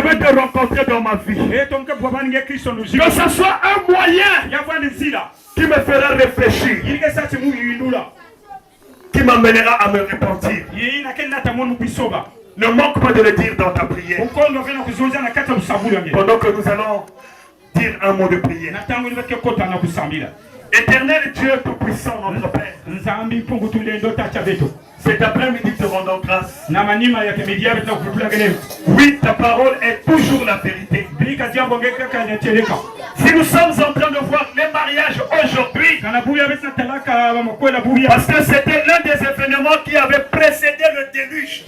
vais te rencontrer dans ma vie. Que ce soit un moyen qui me fera réfléchir, qui m'amènera à me repentir. Ne manque pas de le dire dans ta prière. Pendant que nous allons dire un mot de prière. Éternel Dieu Tout-Puissant, notre Père, cet après-midi te rendons grâce. Oui, ta parole est toujours la vérité. Si nous sommes en train de voir les mariages aujourd'hui, parce que c'était l'un des événements qui avait précédé le déluge.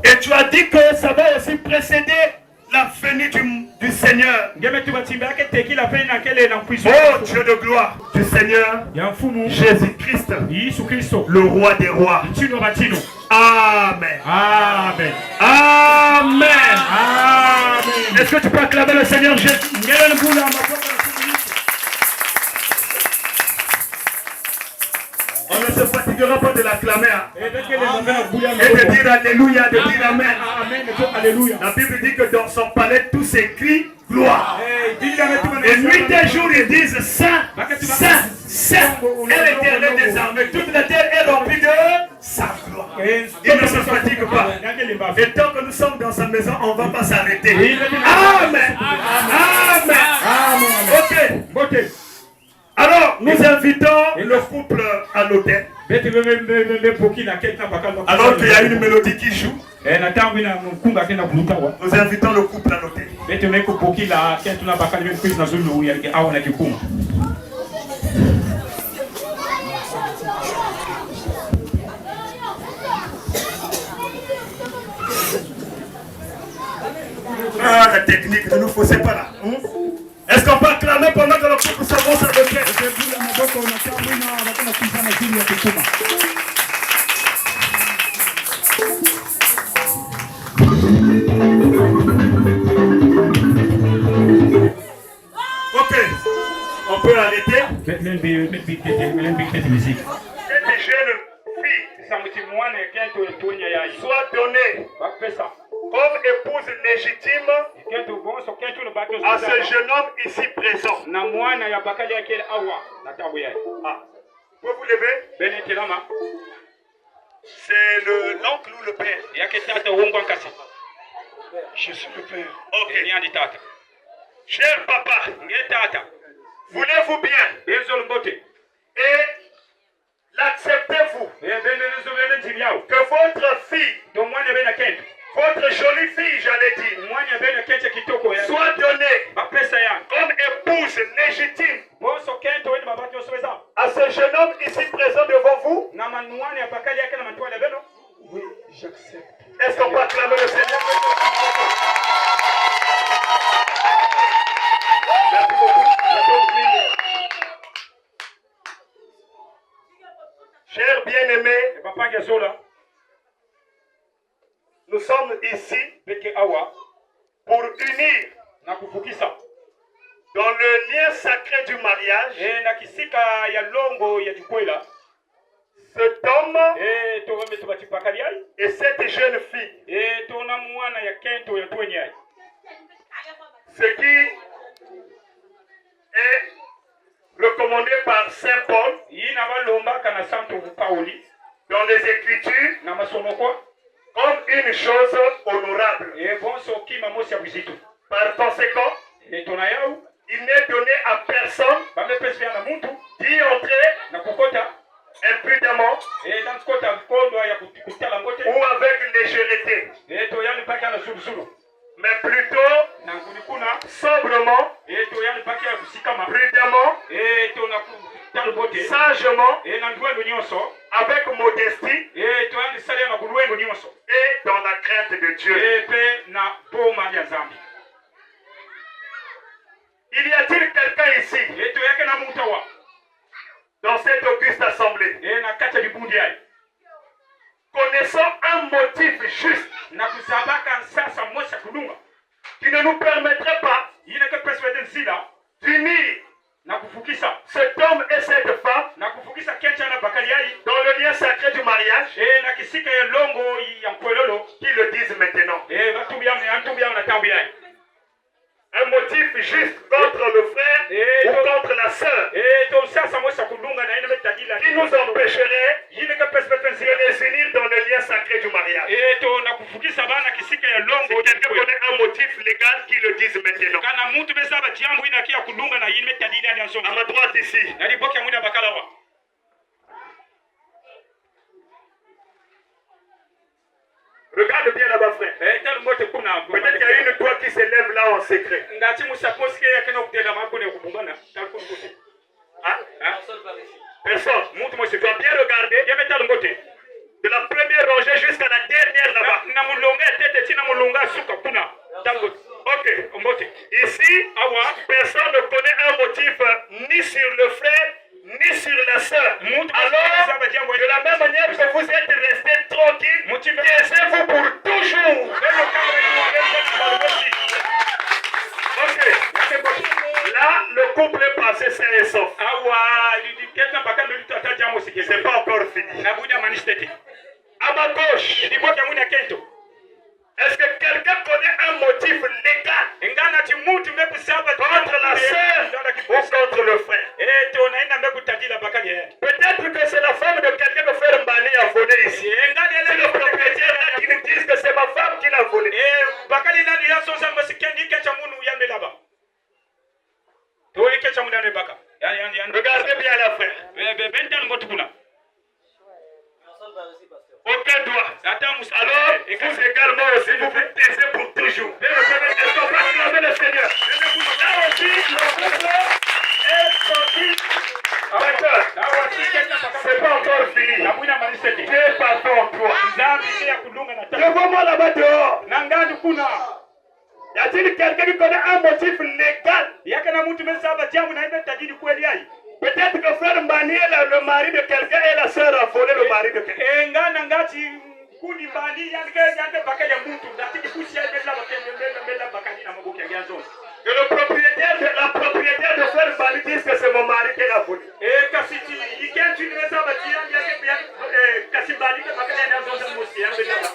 Et tu as dit que ça va aussi précéder la venue du Seigneur. Oh Dieu de gloire, du Seigneur Jésus-Christ, le roi des rois. Amen. Amen. Amen. Amen. Est-ce que tu peux acclamer le Seigneur Jésus? On ne se fatiguera pas de l'acclamer et de dire Alléluia, de dire Amen. La Bible dit que dans son palais tous s'écrient gloire. Et nuit et jour ils disent Saint, Saint, Saint. Et l'Éternel des armées, toute la terre est remplie de sa gloire. Il ne se fatigue pas. Et tant que nous sommes dans sa maison, on ne va pas s'arrêter. Amen. Amen. Ok. Alors, nous invitons le couple à l'hôtel. Alors qu'il y a une mélodie qui joue, nous invitons le couple à l'hôtel. Ah, la technique, ne nous faussez pas là. Est-ce qu'on peut acclamer pendant que le couple s'avance à l'hôtel? Ok, on peut arrêter. Cette jeune fille, soit donnée comme épouse légitime à ce jeune homme ici présent. Ah. Vous vous levez? C'est l'oncle ou le père? Je suis le père. Ok. Cher papa, voulez-vous bien? Et l'acceptez-vous? Que votre fille, votre jolie fille, j'allais dire, soit donnée comme épouse légitime à ce jeune homme ici présent devant vous? Oui, j'accepte. Est-ce qu'on peut acclamer le Seigneur? Merci beaucoup. Chers bien-aimés, nous sommes ici pour unir dans le lien sacré du mariage cet homme et cette jeune fille. Ce qui est recommandé par Saint Paul dans les Écritures comme une chose honorable. Par conséquent, il n'est donné à personne d'y entrer imprudemment ou avec légèreté, mais plutôt sobrement, prudemment, sagement, avec modestie et dans la crainte de Dieu. Il y a-t-il quelqu'un ici dans cette auguste assemblée connaissant un motif juste qui ne nous permettrait pas d'unir cet homme et cette femme dans le lien sacré du mariage, qu'ils le disent maintenant. Un motif juste contre le frère ou contre la sœur qui nous empêcherait de les unir dans le lien sacré du mariage. Si quelqu'un connaît un motif légal, qui le dise maintenant. À ma droite ici. Regarde bien là-bas, frère. Peut-être qu'il y a une toi qui s'élève là en secret. Hein? Personne. Tu dois bien regarder. De la première rangée jusqu'à la dernière là-bas. Ok. Ici, personne ne connaît un motif ni sur le frère, ni sur la sœur. Alors, de la même manière que vous êtes restés tranquilles, taisez-vous pour toujours. Ok. Là, le couple est passé sain et sauf. C'est pas encore fini. À ma gauche, est-ce que quelqu'un connaît un motif légal contre la sœur ou contre le frère? Peut-être que c'est la femme de quelqu'un que Frère Mbani a volé ici. C'est le propriétaire là qui nous dit que c'est ma femme qui l'a volé. Regardez bien la frère. Aucun doigt. Alors, vous également aussi, vous vous taisez pour toujours. Est-ce qu'on peut acclamer le Seigneur? Là aussi, le couple est sorti. D'accord. C'est pas encore fini. Dieu est parfait en toi. Devant-moi là-bas dehors. Y a-t-il quelqu'un qui connaît un motif légal? Peut-être que Frère Mbani est le mari de quelqu'un et la sœur a volé le mari de quelqu'un. Que la propriétaire de Frère Mbani dise que c'est mon mari qui l'a volé.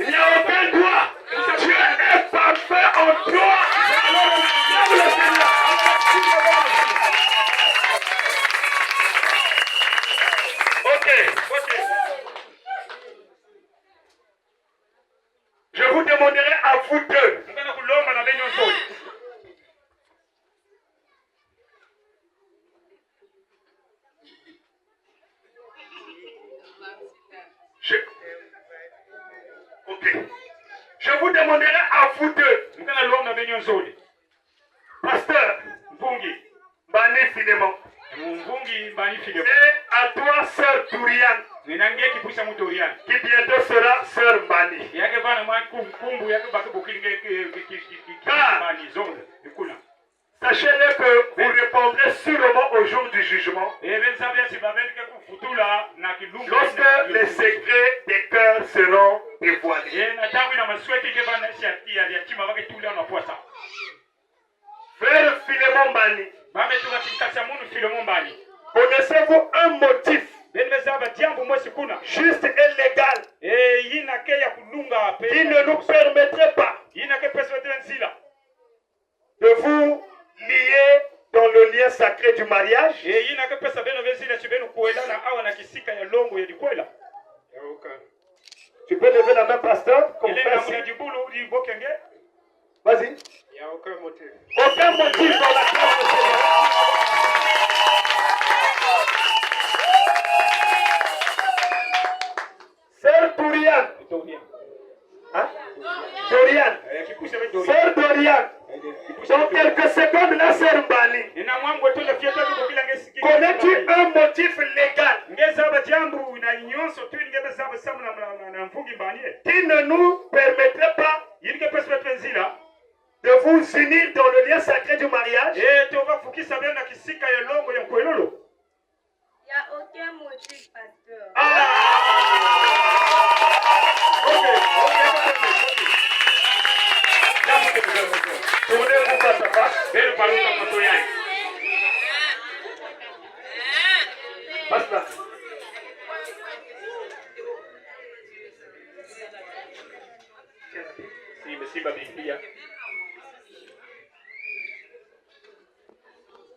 Il n'y a aucun droit. Dieu est parfait en toi. Ok. vous deux. Mukana kulomba na benyo nsoli. Ok. Je vous demanderai à vous deux. Mukana lomba na benyo nsoli. Pasteur. Mpungi. Bani Philémon. Mpungi bani Philémon. Et à toi, sœur Touriane. Ninangie kipusa Mutorian. Qui bientôt sera sœur Bani. Yake bana mwa kumbu yake baki bukilinge bani zone. Ikuna. Sachez-le que vous répondrez sûrement au jour du jugement. Lorsque les secrets des cœurs seront dévoilés. Frère Philémon Bani, connaissez-vous un motif juste et légal qui ne nous permettrait pas de vous lier dans le lien sacré du mariage? Tu peux lever la main, pasteur, comme ça. Vas-y. Il n'y a aucun motif. Aucun motif dans la classe de Seigneur. Sœur Touriane. Hein? Dorian. Sœur Dorian. Dans quelques secondes, la sœur Mbani. Connais-tu un motif légal qui ne nous permettrait pas de vous unir dans le lien sacré du mariage? Il n'y a aucun motif, pasteur. Tournez-vous face à face. Passe là.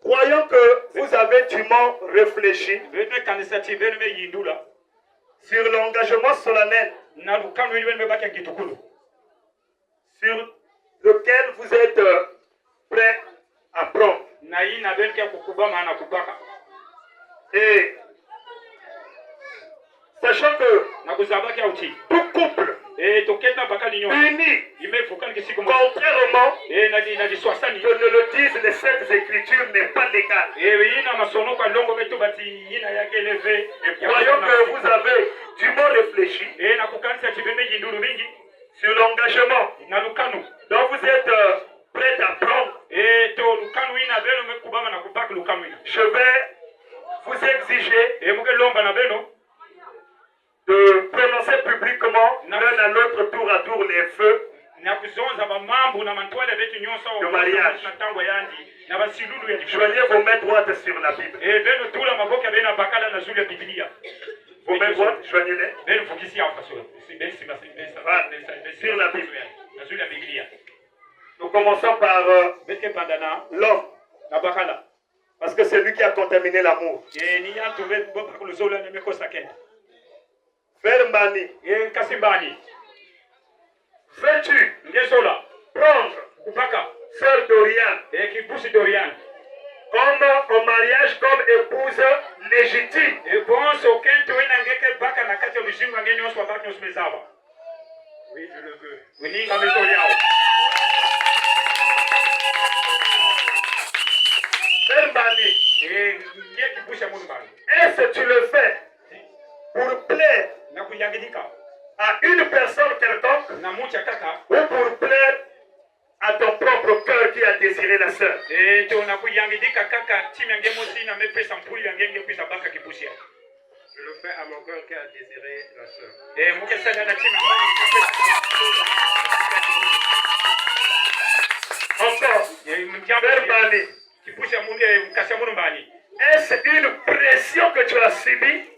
Croyons que vous avez dûment réfléchi sur l'engagement solennel sur lequel vous êtes prêt à prendre. Et sachant que tout couple uni, contrairement que ne le disent les Saintes Écritures, n'est pas légal. Croyons que vous avez dûment réfléchi sur l'engagement dont vous êtes prêt à prendre. Je vais vous exiger de prononcer publiquement l'un à l'autre tour à tour les feux de mariage. Joignez vos mains droites sur la Bible. Vos mains droites, joignez-les. Sur la Bible. Nous commençons par l'homme. Parce que c'est lui qui a contaminé l'amour. Frère Mbani, veux-tu prendre sœur Dorian comme en mariage, comme épouse légitime? Oui, je le veux. Frère Mbani, est-ce que tu le fais pour plaire à une personne quelconque ou pour plaire à ton propre cœur qui a désiré la sœur? Je le fais à mon cœur qui a désiré la sœur. Encore, Frère Mbani, est-ce une pression que tu as subie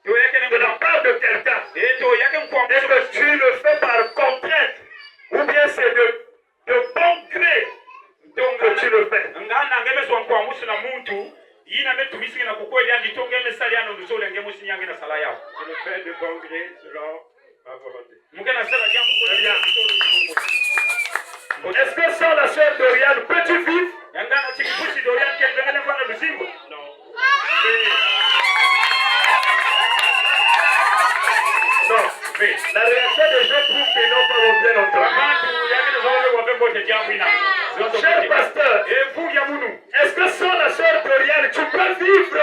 de la part de quelqu'un? Est-ce que tu le fais par contrainte ou bien c'est de bon gré que tu le fais? Je le fais de bon gré selon ma volonté. Très bien. tu vivre? Yangana chikipusi Dorian quel venait faire le Zimbo. Non. Non. Mais La réaction des gens prouve qu'ils n'ont pas montré longtemps. Cher pasteur, est-ce que sans la sœur Dorian, tu peux vivre?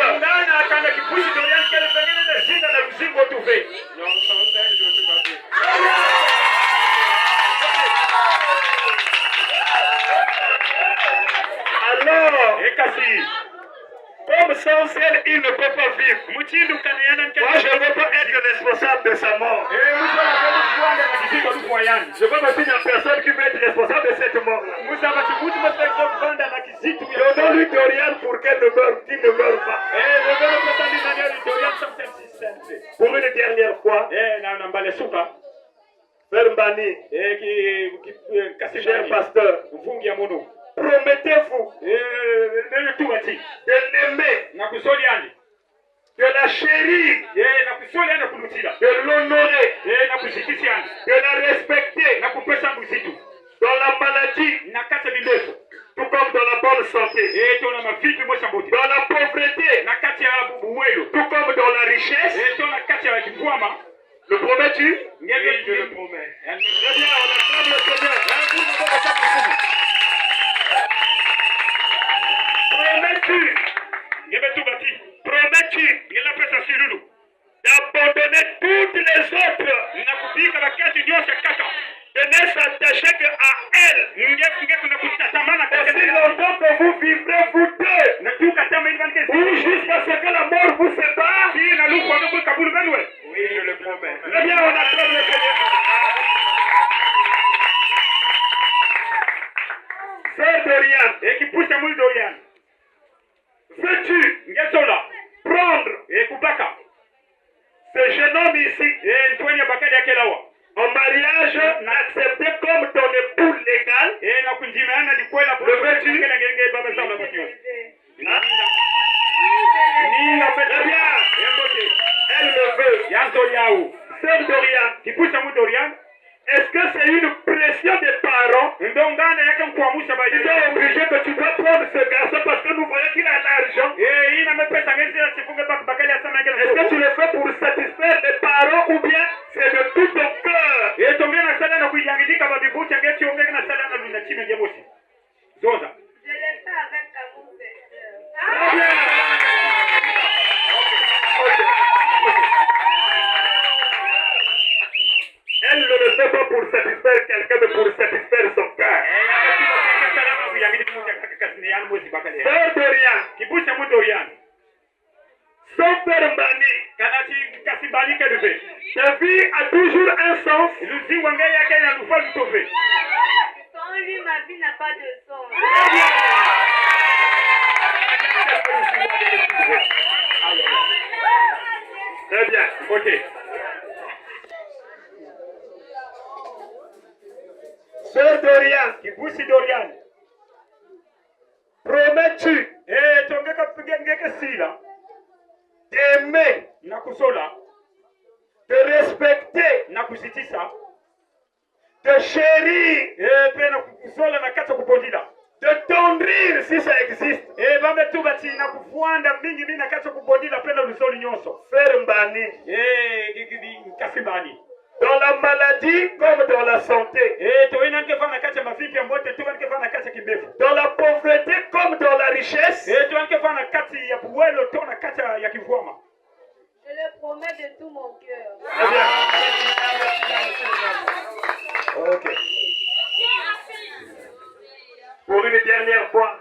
Non, sans elle, je ne peux pas vivre. Alors, comme sans elle, il ne peut pas vivre. Moi, je ne veux pas être responsable de sa mort. Je veux me dire à personne qui veut être responsable de cette mort-là. Donnons-lui Dorian pour qu'il ne meure pas. Pour une dernière fois, Frère Mbani, cher pasteur, promettez-vous de l'aimer, de la chérir, de l'honorer, de la respecter dans la maladie, tout comme dans la bonne santé, dans la pauvreté, tout comme dans la richesse. Le promets-tu? Oui, je le promets. Très bien, on acclame le Seigneur. Promets-tu d'abandonner toutes les autres, de ne s'attacher qu'à elle, aussi longtemps que vous vivrez vous deux, ou jusqu'à ce que la mort vous sépare? Oui, je le promets. Très bien, on acclame le Seigneur. Sœur Dorian, veux-tu prendre ce jeune homme ici en mariage, accepté comme ton époux légal? Le veux-tu? Très bien, elle le veut. Sœur Dorian, est-ce que c'est une pression des parents qui doit obliger que tu dois prendre ce garçon parce que nous voyons qu'il a l'argent? Est-ce que tu le fais pour satisfaire les parents ou bien c'est de tout ton cœur? Je le fais avec amour, Très bien. Elle ne le fait pas pour satisfaire quelqu'un, mais pour satisfaire son cœur. Sœur Dorian, son père Mbani, ta vie a toujours un sens. Sans lui, ma vie n'a pas de sens. Très bien. Ok. Sœur Dorian, promets-tu d'aimer, de respecter, de chérir, de tendrir si ça existe? Frère Mbani, dans la maladie comme dans la santé, dans la pauvreté comme dans la richesse, Je le promets de tout mon cœur. très bien. Ok. Pour une dernière fois,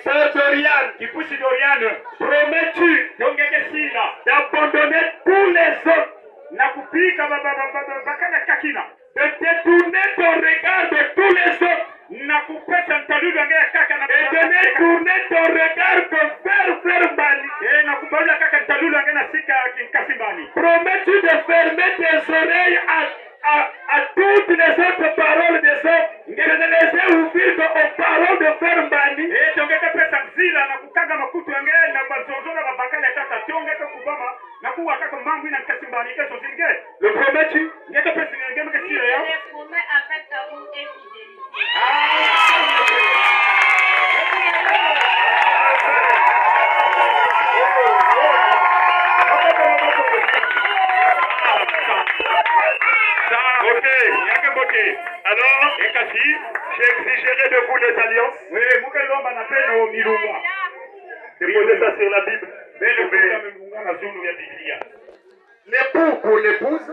Sœur Dorian, promets-tu d'abandonner tous les autres, de détourner ton regard de tous les autres et de détourner ton regard vers Frère Mbani? Promets-tu de fermer tes oreilles à toutes les autres paroles des hommes et de les ouvrir aux paroles de Frère Mbani? Le promets-tu? Je le promets avec amour et fidélité. Alors, j'exigerai de vous des alliances. Déposez ça sur la Bible. L'époux pour l'épouse.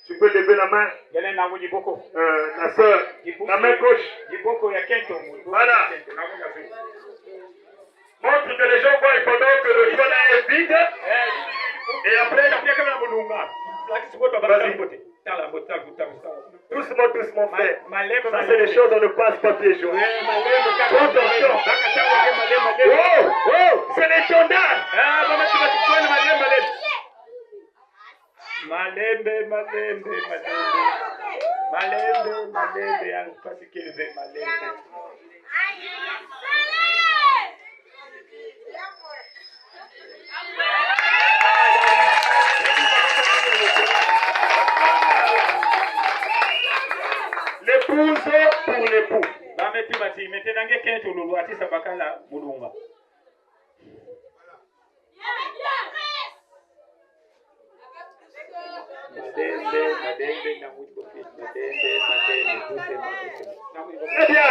Tu peux lever la main. La soeur, la main gauche. Voilà. Montre que les gens voient pendant que le choix est vide. Et après, doucement, doucement, frère. Ça, c'est des choses, on ne passe pas pieds joints. Oh, oh, c'est les gendarmes. L'épouse pour l'époux. Très bien.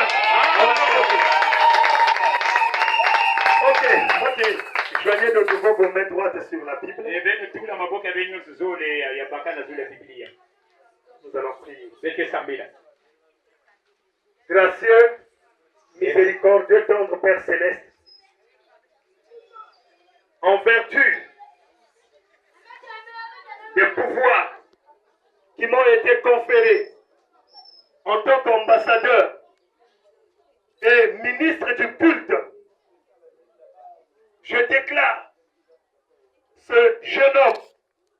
Ok. Joignez de nouveau vos mains droites sur la Bible. Nous allons prier. Gracieux, miséricordieux, tendre Père Céleste, en vertu des pouvoirs qui m'ont été conférés en tant qu'ambassadeur et ministre du culte, je déclare ce jeune homme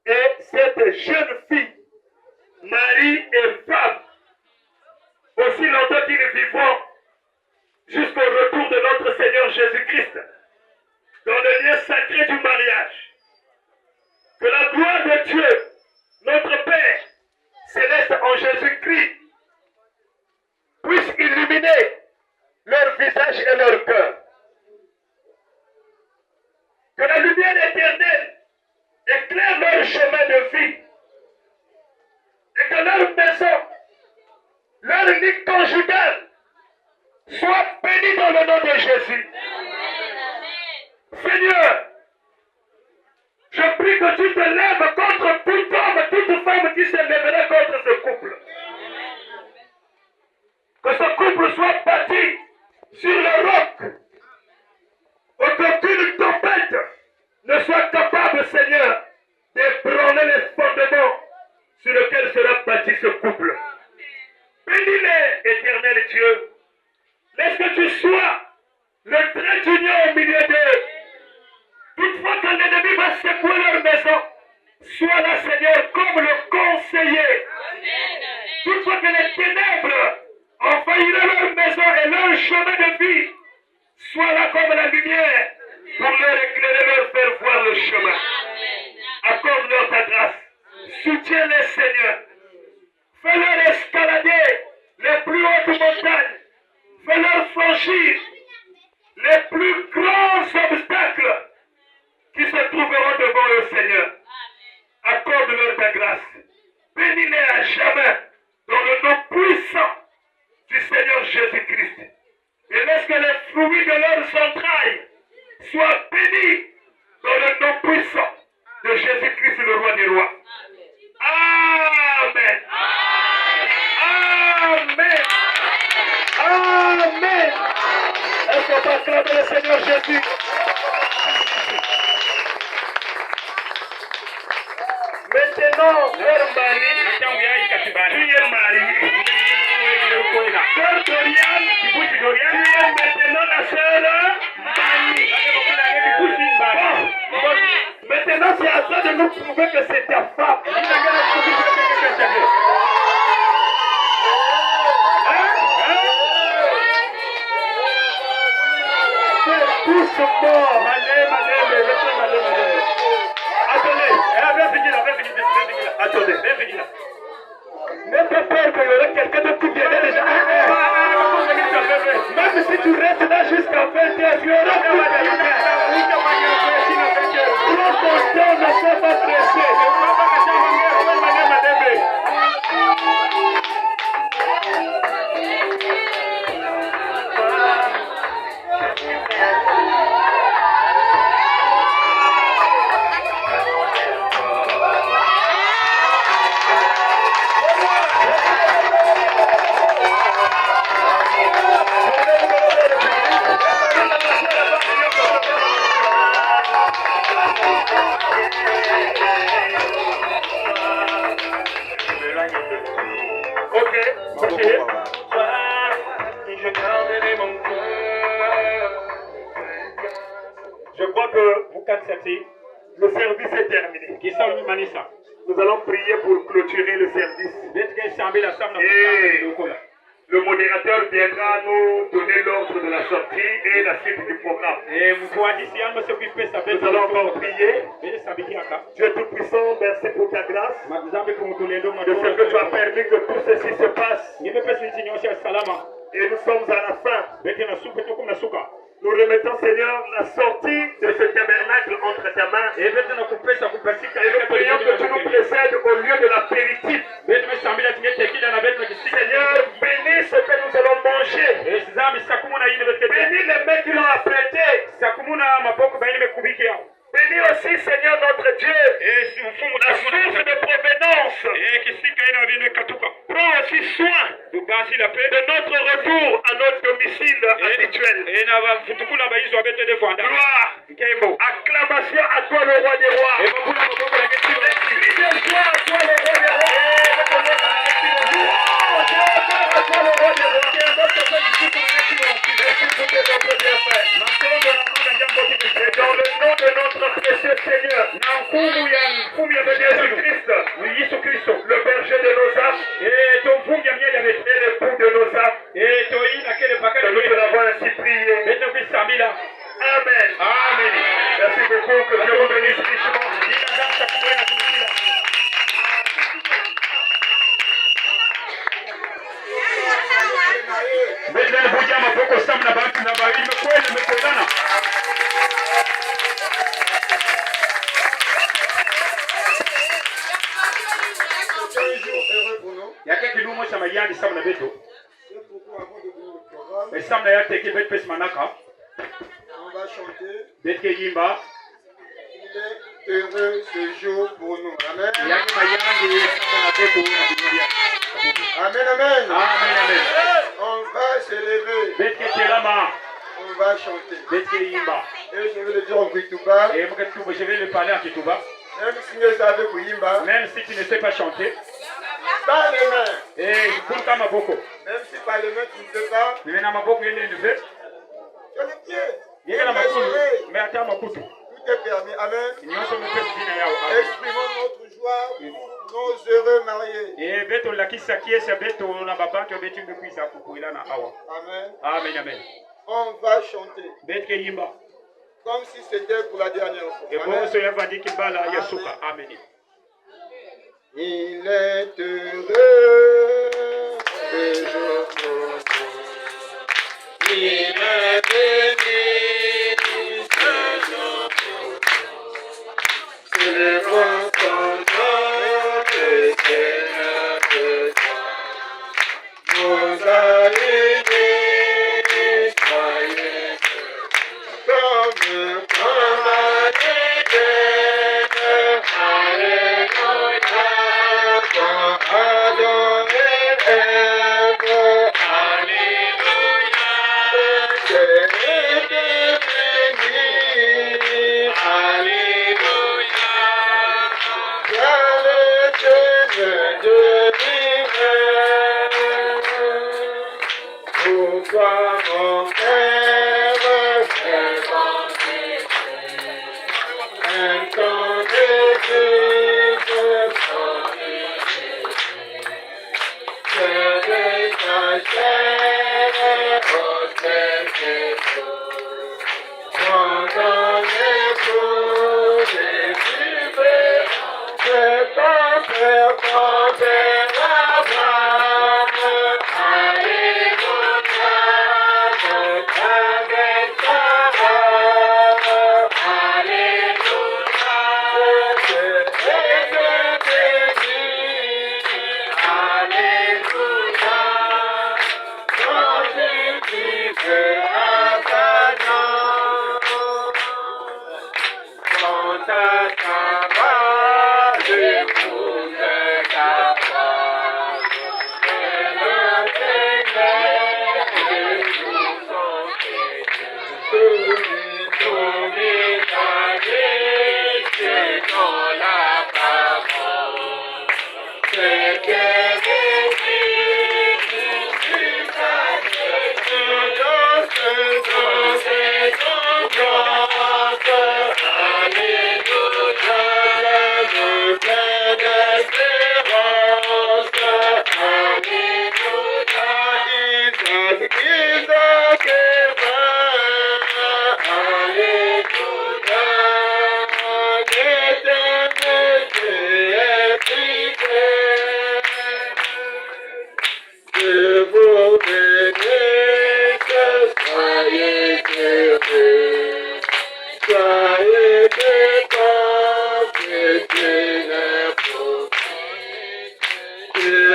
et cette jeune fille, mari et femme, aussi longtemps qu'ils vivront jusqu'au retour de notre Seigneur Jésus-Christ, dans le lien sacré du mariage. Que la gloire de Dieu, notre Père céleste en Jésus-Christ, puisse illuminer leur visage et leur cœur. Que la lumière éternelle éclaire leur chemin de vie. Et que leur maison, leur lit conjugal soit béni dans le nom de Jésus. Seigneur, je prie que tu te lèves contre tout homme, toute femme qui se lèverait contre ce couple. Que ce couple soit bâti sur le roc. Et qu'aucune tempête ne soit capable, Seigneur, d'ébranler les fondements sur lesquels sera bâti ce couple. Bénis-les, éternel Dieu. Laisse que tu sois le trait d'union au milieu d'eux. Toutefois, quand l'ennemi va secouer leur maison, sois là, Seigneur, comme le conseiller. Toutefois que les ténèbres envahiront leur maison et leur chemin de vie, sois là comme la lumière pour leur éclairer, leur faire voir le chemin. Accorde-leur ta grâce. Soutiens-les, Seigneur. Fais-leur escalader les plus hautes montagnes. Fais-leur franchir les plus grands obstacles qui se trouveront devant eux, Seigneur. Accorde-leur ta grâce. Bénis-les à jamais dans le nom puissant du Seigneur Jésus-Christ. Et laisse que les fruits de leurs entrailles soient bénis dans le nom puissant de Jésus-Christ, le roi des rois. Amen. Amen. Amen. Est-ce qu'on peut acclamer le Seigneur Jésus? Maintenant, frère Mani, tu es marié. Sœur Doriane, tu es maintenant la sœur Mani. Maintenant, c'est à toi de nous prouver que c'est ta femme. C'est doucement. Attendez. N'aie pas peur qu'il y aurait quelqu'un d'autre qui viendrait déjà. Même si tu restes là jusqu'à 20h, il y aura plus quelqu'un. Prends ton temps, ne sois pas pressé. allons prier pour clôturer le service. Et le modérateur viendra nous donner l'ordre de la sortie et la suite du programme. Nous allons encore prier. Dieu Tout-Puissant, merci pour ta grâce. De ce que tu as permis que tout ceci se passe. Et nous sommes à la fin. Nous remettons, Seigneur, la sortie de ce tabernacle entre ta main. Et nous prions que tu nous précèdes au lieu de l'apéritif. Seigneur, bénis ce que nous allons manger. Bénis les mains qui l'ont apprêté. Bénis aussi, Seigneur notre Dieu, la source de provenance. Prends aussi soin de notre retour à notre domicile habituel. Gloire, acclamation à toi le roi des rois. Cri de joie à toi le roi des rois. Louange à toi le roi des rois. Et dans le nom de notre précieux Seigneur, Jésus-Christ, le berger de nos âmes, et l'époux de nos âmes, que nous te l'avons ainsi prié. Amen. Amen. Merci beaucoup, que Dieu vous bénisse richement. On va chanter. Il est heureux ce jour pour nous. Amen. Amen, amen. On va se lever. On va chanter. Et je vais le dire en Kituba. Même si ne savez pas, même si tu ne sais pas chanter, pas les mains. Même si par les mains tu ne sais pas, tu as les pieds. Tout est permis. Amen. Exprimons notre joie pour nos heureux mariés. Amen. On va chanter. Comme si c'était pour la dernière fois. Amen. Il est heureux ce jour pour nous. Il est béni ce jour pour nous. Célébrons ton nom, le Seigneur de toi. Nous a unis, soyez comme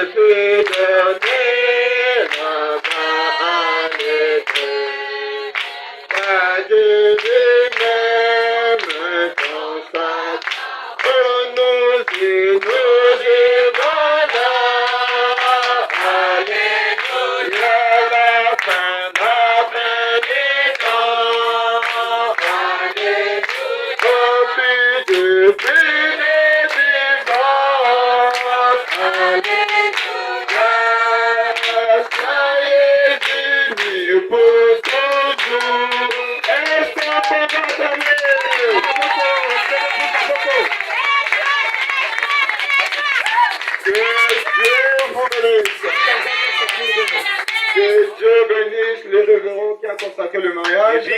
fut donné là-bas à l'éternel. Car Dieu lui-même consacre nous y voilà. Alléluia, la fin des temps. Alléluia, plus de plus des vivants. Alléluia, soyez unis pour toujours. Est-ce qu'on peut entendre? Que Dieu vous bénisse. Que Dieu bénisse le révérend qui a consacré le mariage. Que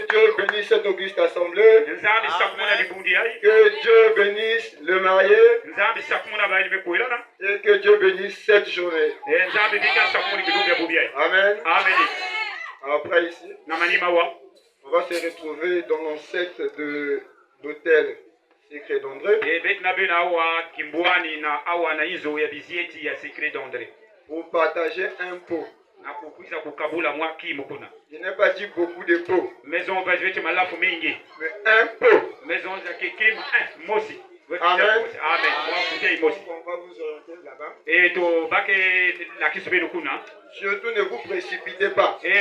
Dieu bénisse cette auguste assemblée. Que Dieu bénisse le marié. Et que Dieu bénisse cette journée. Amen. Après ici, on va se retrouver dans l'ancêtre d'hôtel Secret d'André. Pour partager un pot. Je n'ai pas dit beaucoup de pots. Mais un pot. Amen. On va vous orienter là-bas. Surtout ne vous précipitez pas. Il y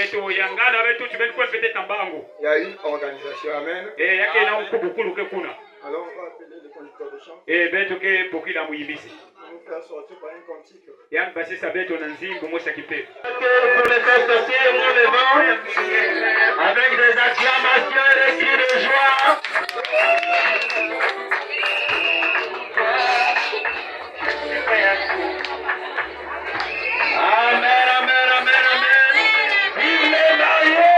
a une organisation. Amen. Alors on va appeler le conducteur de chant. Pour nous faire sortir par un cantique. Pour les faire sortir, nous levons avec des acclamations et des cris de joie. Amen, amen, amen, amen. Vive les mariés!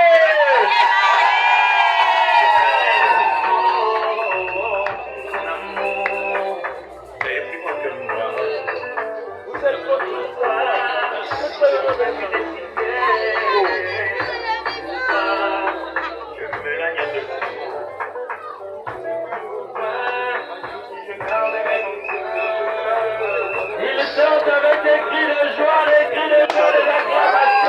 Ils chantent avec des cris de joie, des cris de joie, des acclamations.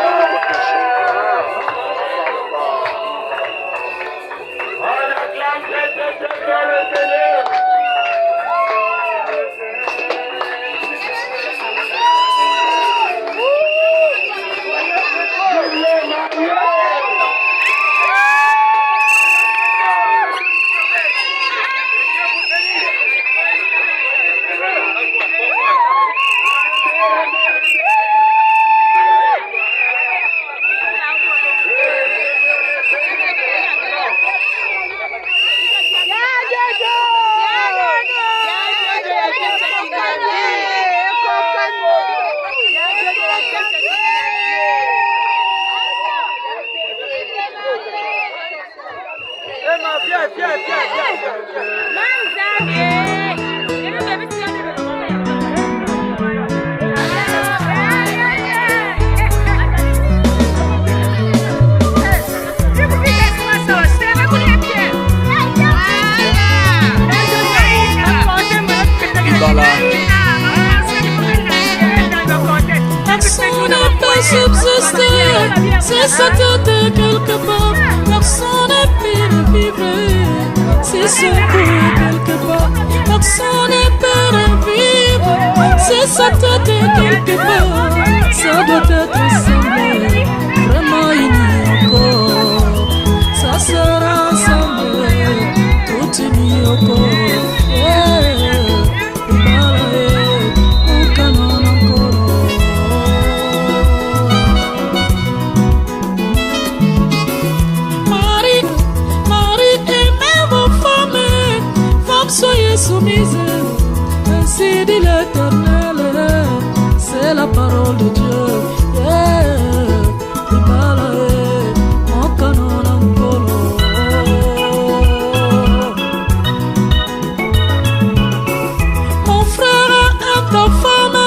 On acclame très très très fort le Seigneur. Personne n'a pas subsisté, c'est sa tête quelque part. Personne n'a pu vivre, c'est son cœur quelque part. Personne n'a pu vivre, c'est sa tête quelque part. Ça doit être semblé, vraiment uni encore. Ça sera ensemble, tout uni encore. Soyez soumises, ainsi dit l'Éternel, c'est la parole de Dieu. Mon frère a ta femme,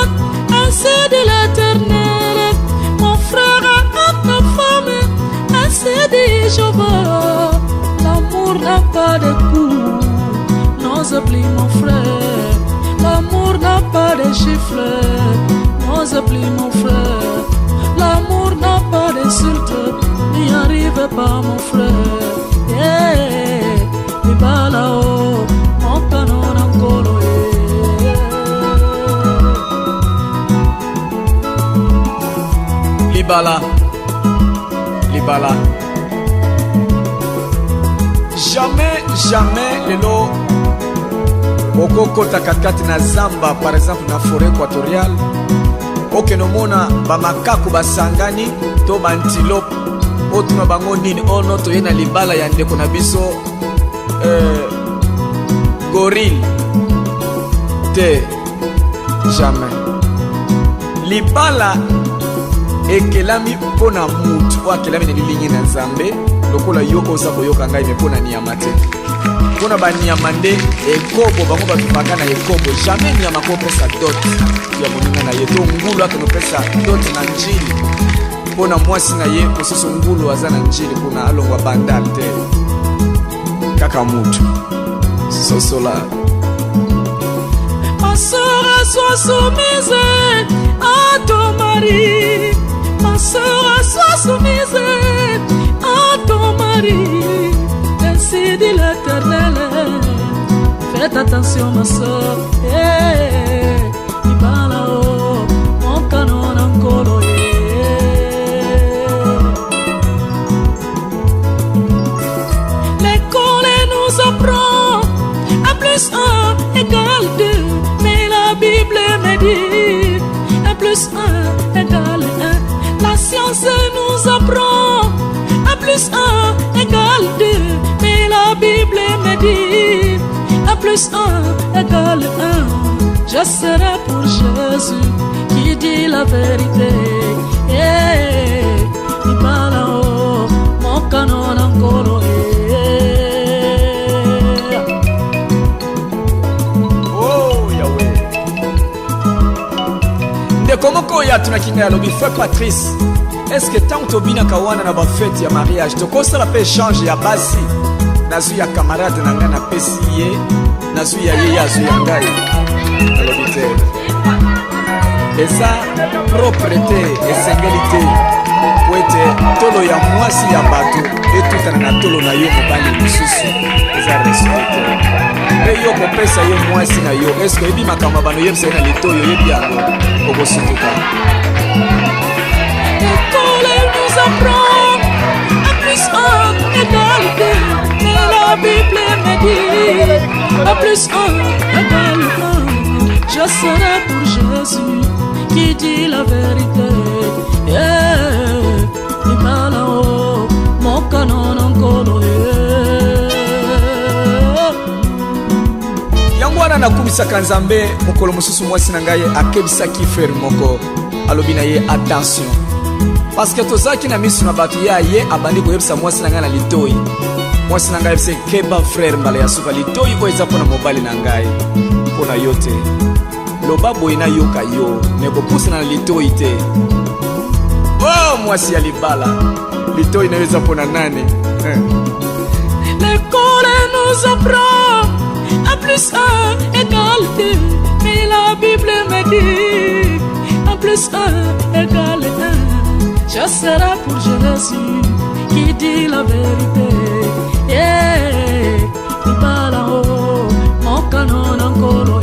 ainsi dit l'Éternel. Mon frère a ta femme, ainsi dit Jéhovah. L'amour n'a pas de coût. Oublie mon frère, l'amour n'a pas gifles, n'ose plus mon frère. L'amour n'a pas d'insulte, n'y arrive pas mon frère. Yeah, Libalao, mon canon encore. Libala, Libala. Jamais lelo okokota katikati na zamba, par exemple na forêt équatoriale, okenomona bamakaku basangani to bantilope otuna bango nini ono toye na libala ya ndeko na biso gorille te. Jamais. Libala ekelami mpona mutu o akelami na lilingi na nzambe lokola yo oza koyoka ngai me mpona niyama te. Mpona baniyama nde ekobo bango batubaka na ekobo. Jamais niyama kopesa dot ya moninga na ye to ngulu akenopesa dot na njili mpona mwasi na ye mosusu ngulu aza na njili mpona alongwa bandal te. Kaka mutu sosola. Ma sœur, sois soumise à ton mari. Ma sœur, sois soumise à ton mari. Ainsi dit l'Éternel. Faites attention, ma sœur. Libalao, mon canon encore. L'école nous apprend à plus 1 égale 2. Mais la Bible me dit 1 plus 1 égale 1. La science nous apprend à plus 1 égale 2. Mais la Bible me dit 1 plus 1 égale 1. Je serai pour Jésus qui dit la vérité. Il parle en haut, mon canon encore. Komoko ya tunakinga lobi frère Patrice. Est-ce que tant tobina kawana na ba fête ya mariage to kosala pe échange ya basi nazu ya camarade na ngana pesi ye nazu ya ye ya zu ya ngai lobi te eza propreté esengalité poete tolo ya mwasi ya bato etutana na tolo na yo mobali mosusu eza respecté pe yo kopesa yo mwasi na yo. Est-ce que ebi makambo bano yebisa na litoyo yebi yango okosutuka. L'école nous apprend à plus 1 égale 2. Mais la Bible me dit 1 plus 1 égale 1. Je serai pour Jésus qui dit la vérité. Il parle en haut, mon canon encore. Wana nakumisaka nzambe mokolo mosusu mwasi na ngai akebisaki frère moko alobi na ye attention parce que tozaki na misu na bato ya ye abandi koyebisa mwasi na ngai na litoi. Mwasi na ngai yebisa keba frère mbala ya suka litoi oyo eza mpona mobali na ngai mpona yo te. Loba boye na yoka yo me kopusana na litoi te. Oh mwasi ya libala litoi na yo eza mpona nani? L'école nous apprend à plus 1 égale 2. Mais la Bible me dit 1 plus 1 égale 1. Je serai pour Jésus qui dit la vérité. Il parle en haut, mon canon encore.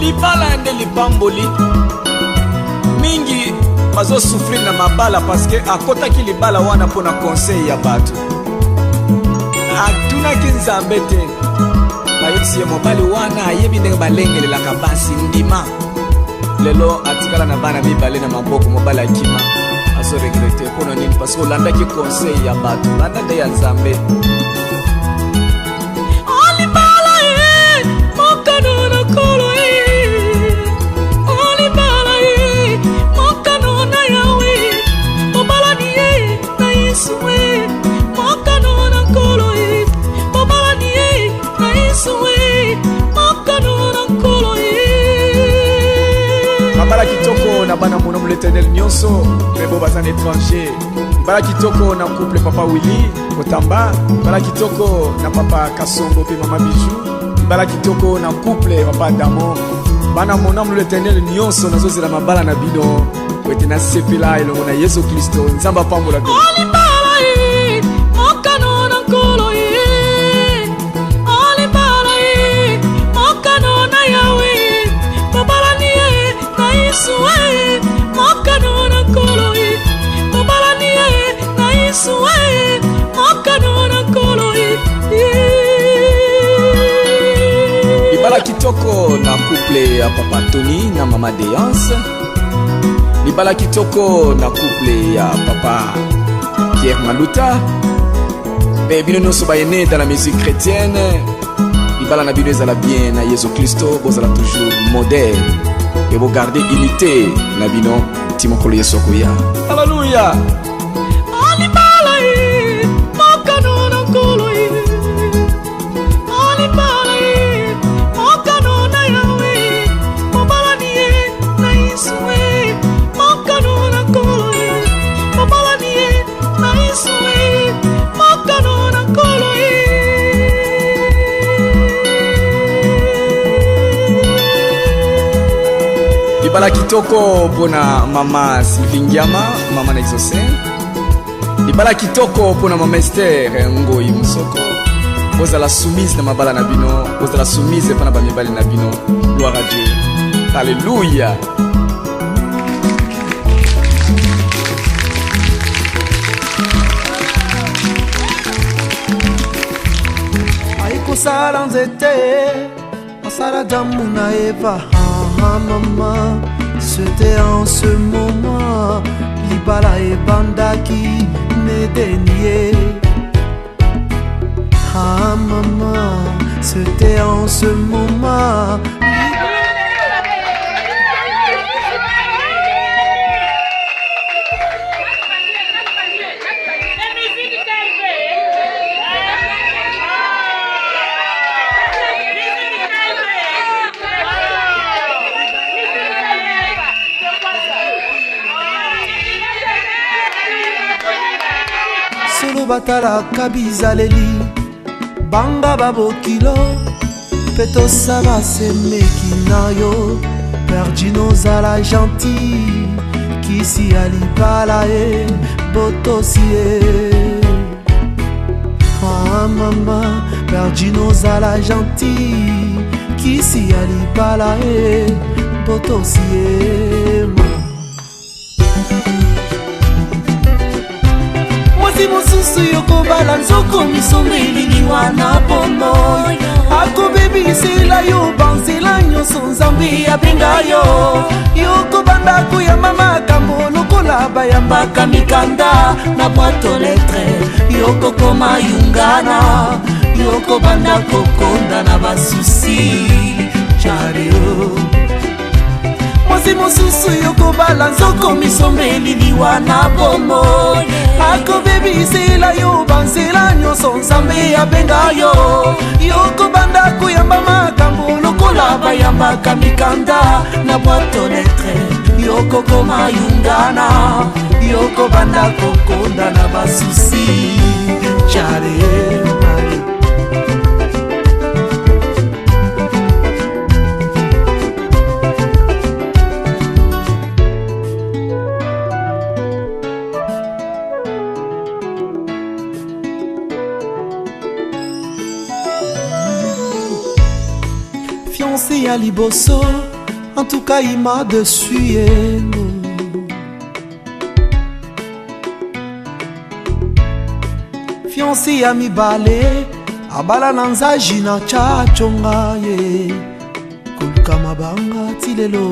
libala nde lipamboli mingi bazosufrir na mabala parceke akotaki libala wana mpona conseil ya bato atunaki nzambe te bayebisi ye mobali wana ayebi ndenge balengelelaka basi ndima lelo atikala na bana mibale na maboko mobali akima azoregrete mpona nini parceke olandaki conseil ya bato landa nde ya nzambe Libala kitoko na bana monomo l'Éternel nyonso mebo bazana étranger. Libala kitoko na couple papa Willy Kotamba. Libala kitoko na papa Kasongo pe mama Bijou. Libala kitoko na couple papa Damo. Bana monomo l'Éternel nyonso nazozela mabala na bino kwete na sepela elongo na Yesu Kristo nzamba pambola bino. Libala kitoko na couple ya papa Tony na mama Déance. Libala kitoko na couple ya papa Pierre Maluta. Mais bino nyonso bayene dans la musique chrétienne. Libala na bino ezala bien na Yesu Kristo bozala toujours modèle. Et vous gardez unité na bino timokolo Yesu koya. Alléluia. Libala kitoko pona mama Sylvingiama, mama na Exaucé. Libala kitoko pona mama Esther Ngoi Musoko. Boza la soumise na mabala na bino, boza la soumise pana ba mibali na bino. Gloire à Dieu. Alléluia. Aiko sala nzete, masala damu na Eva. Maman, c'était en ce moment Libala et Bandaki me déniaient. Ah maman, c'était en ce moment. Batala kabizaleli banga babokilo peto saba semekinayo perdino zala gentil kisi alibala e botosie. Ah mama perdino zala gentil kisi alibala e botosie. Mosusu yokobala nzoko misomeli liwana pono akobebisela yo banzela nyonso nzambe abenga yo yokobanda koyamba makambo lokola bayambaka mikanda na boîte lettre yokokoma yungana yokobanda kokonda na basusi chareo. Mosusu yokobala nzoko misomeli liwana pono akobebisela yo banzela nyonso nzambe abenga yo yokobanda koyamba makambo lokola bayambaka mikanda na boîte lettre yokokoma yungana yokobanda kokonda na basusi chare. Ya liboso En tout cas il m'a dessus fiancé ya mibale abala na nzaji na chachonga ye koluka mabanga tilelo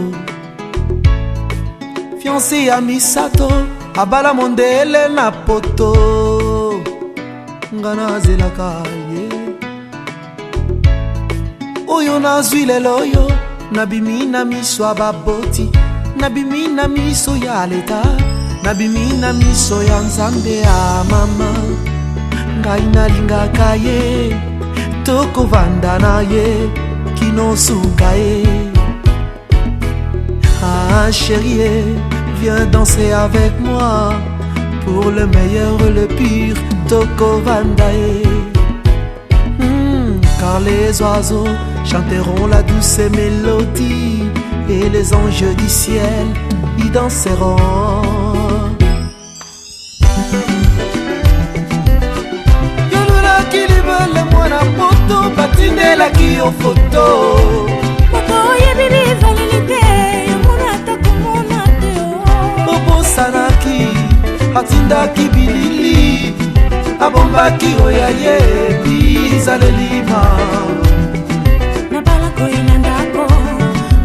fiancé ya misato abala mondele na poto ngana zelaka ye oyo nazwi lelo oyo nabimi na miso ya baboti nabimi na miso ya leta nabimi na miso ya nzambe ya mama ngai nalingaka ye tokovanda na ye kinosuka ye. Ah chérie, viens danser avec moi pour le meilleur et le pire tokovanda ye. Car les oiseaux chanteront la douce mélodie et les anges du ciel y danseront. Yolulaki libele mwana poto batindelaki yo foto moto oyebi bizaleli te yomona takomona te obosanaki atindaki bilili abombaki oya ye bizalelima nabala koyina ndako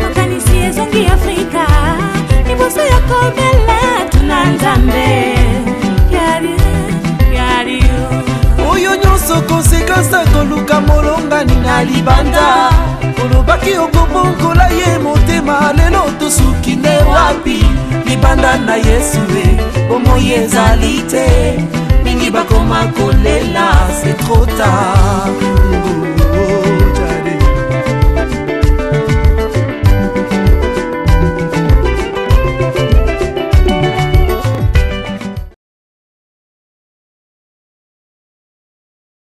makanisi ezongi afrika liboso ya kobela tuna nzambe yari oyo nyonso konsekansa koluka molongani na libanda olobaki okobongola ye motema lelo tosuki nde wapi libanda na yesu bomoi ezali te mingi bakoma kolela c'est trop tard.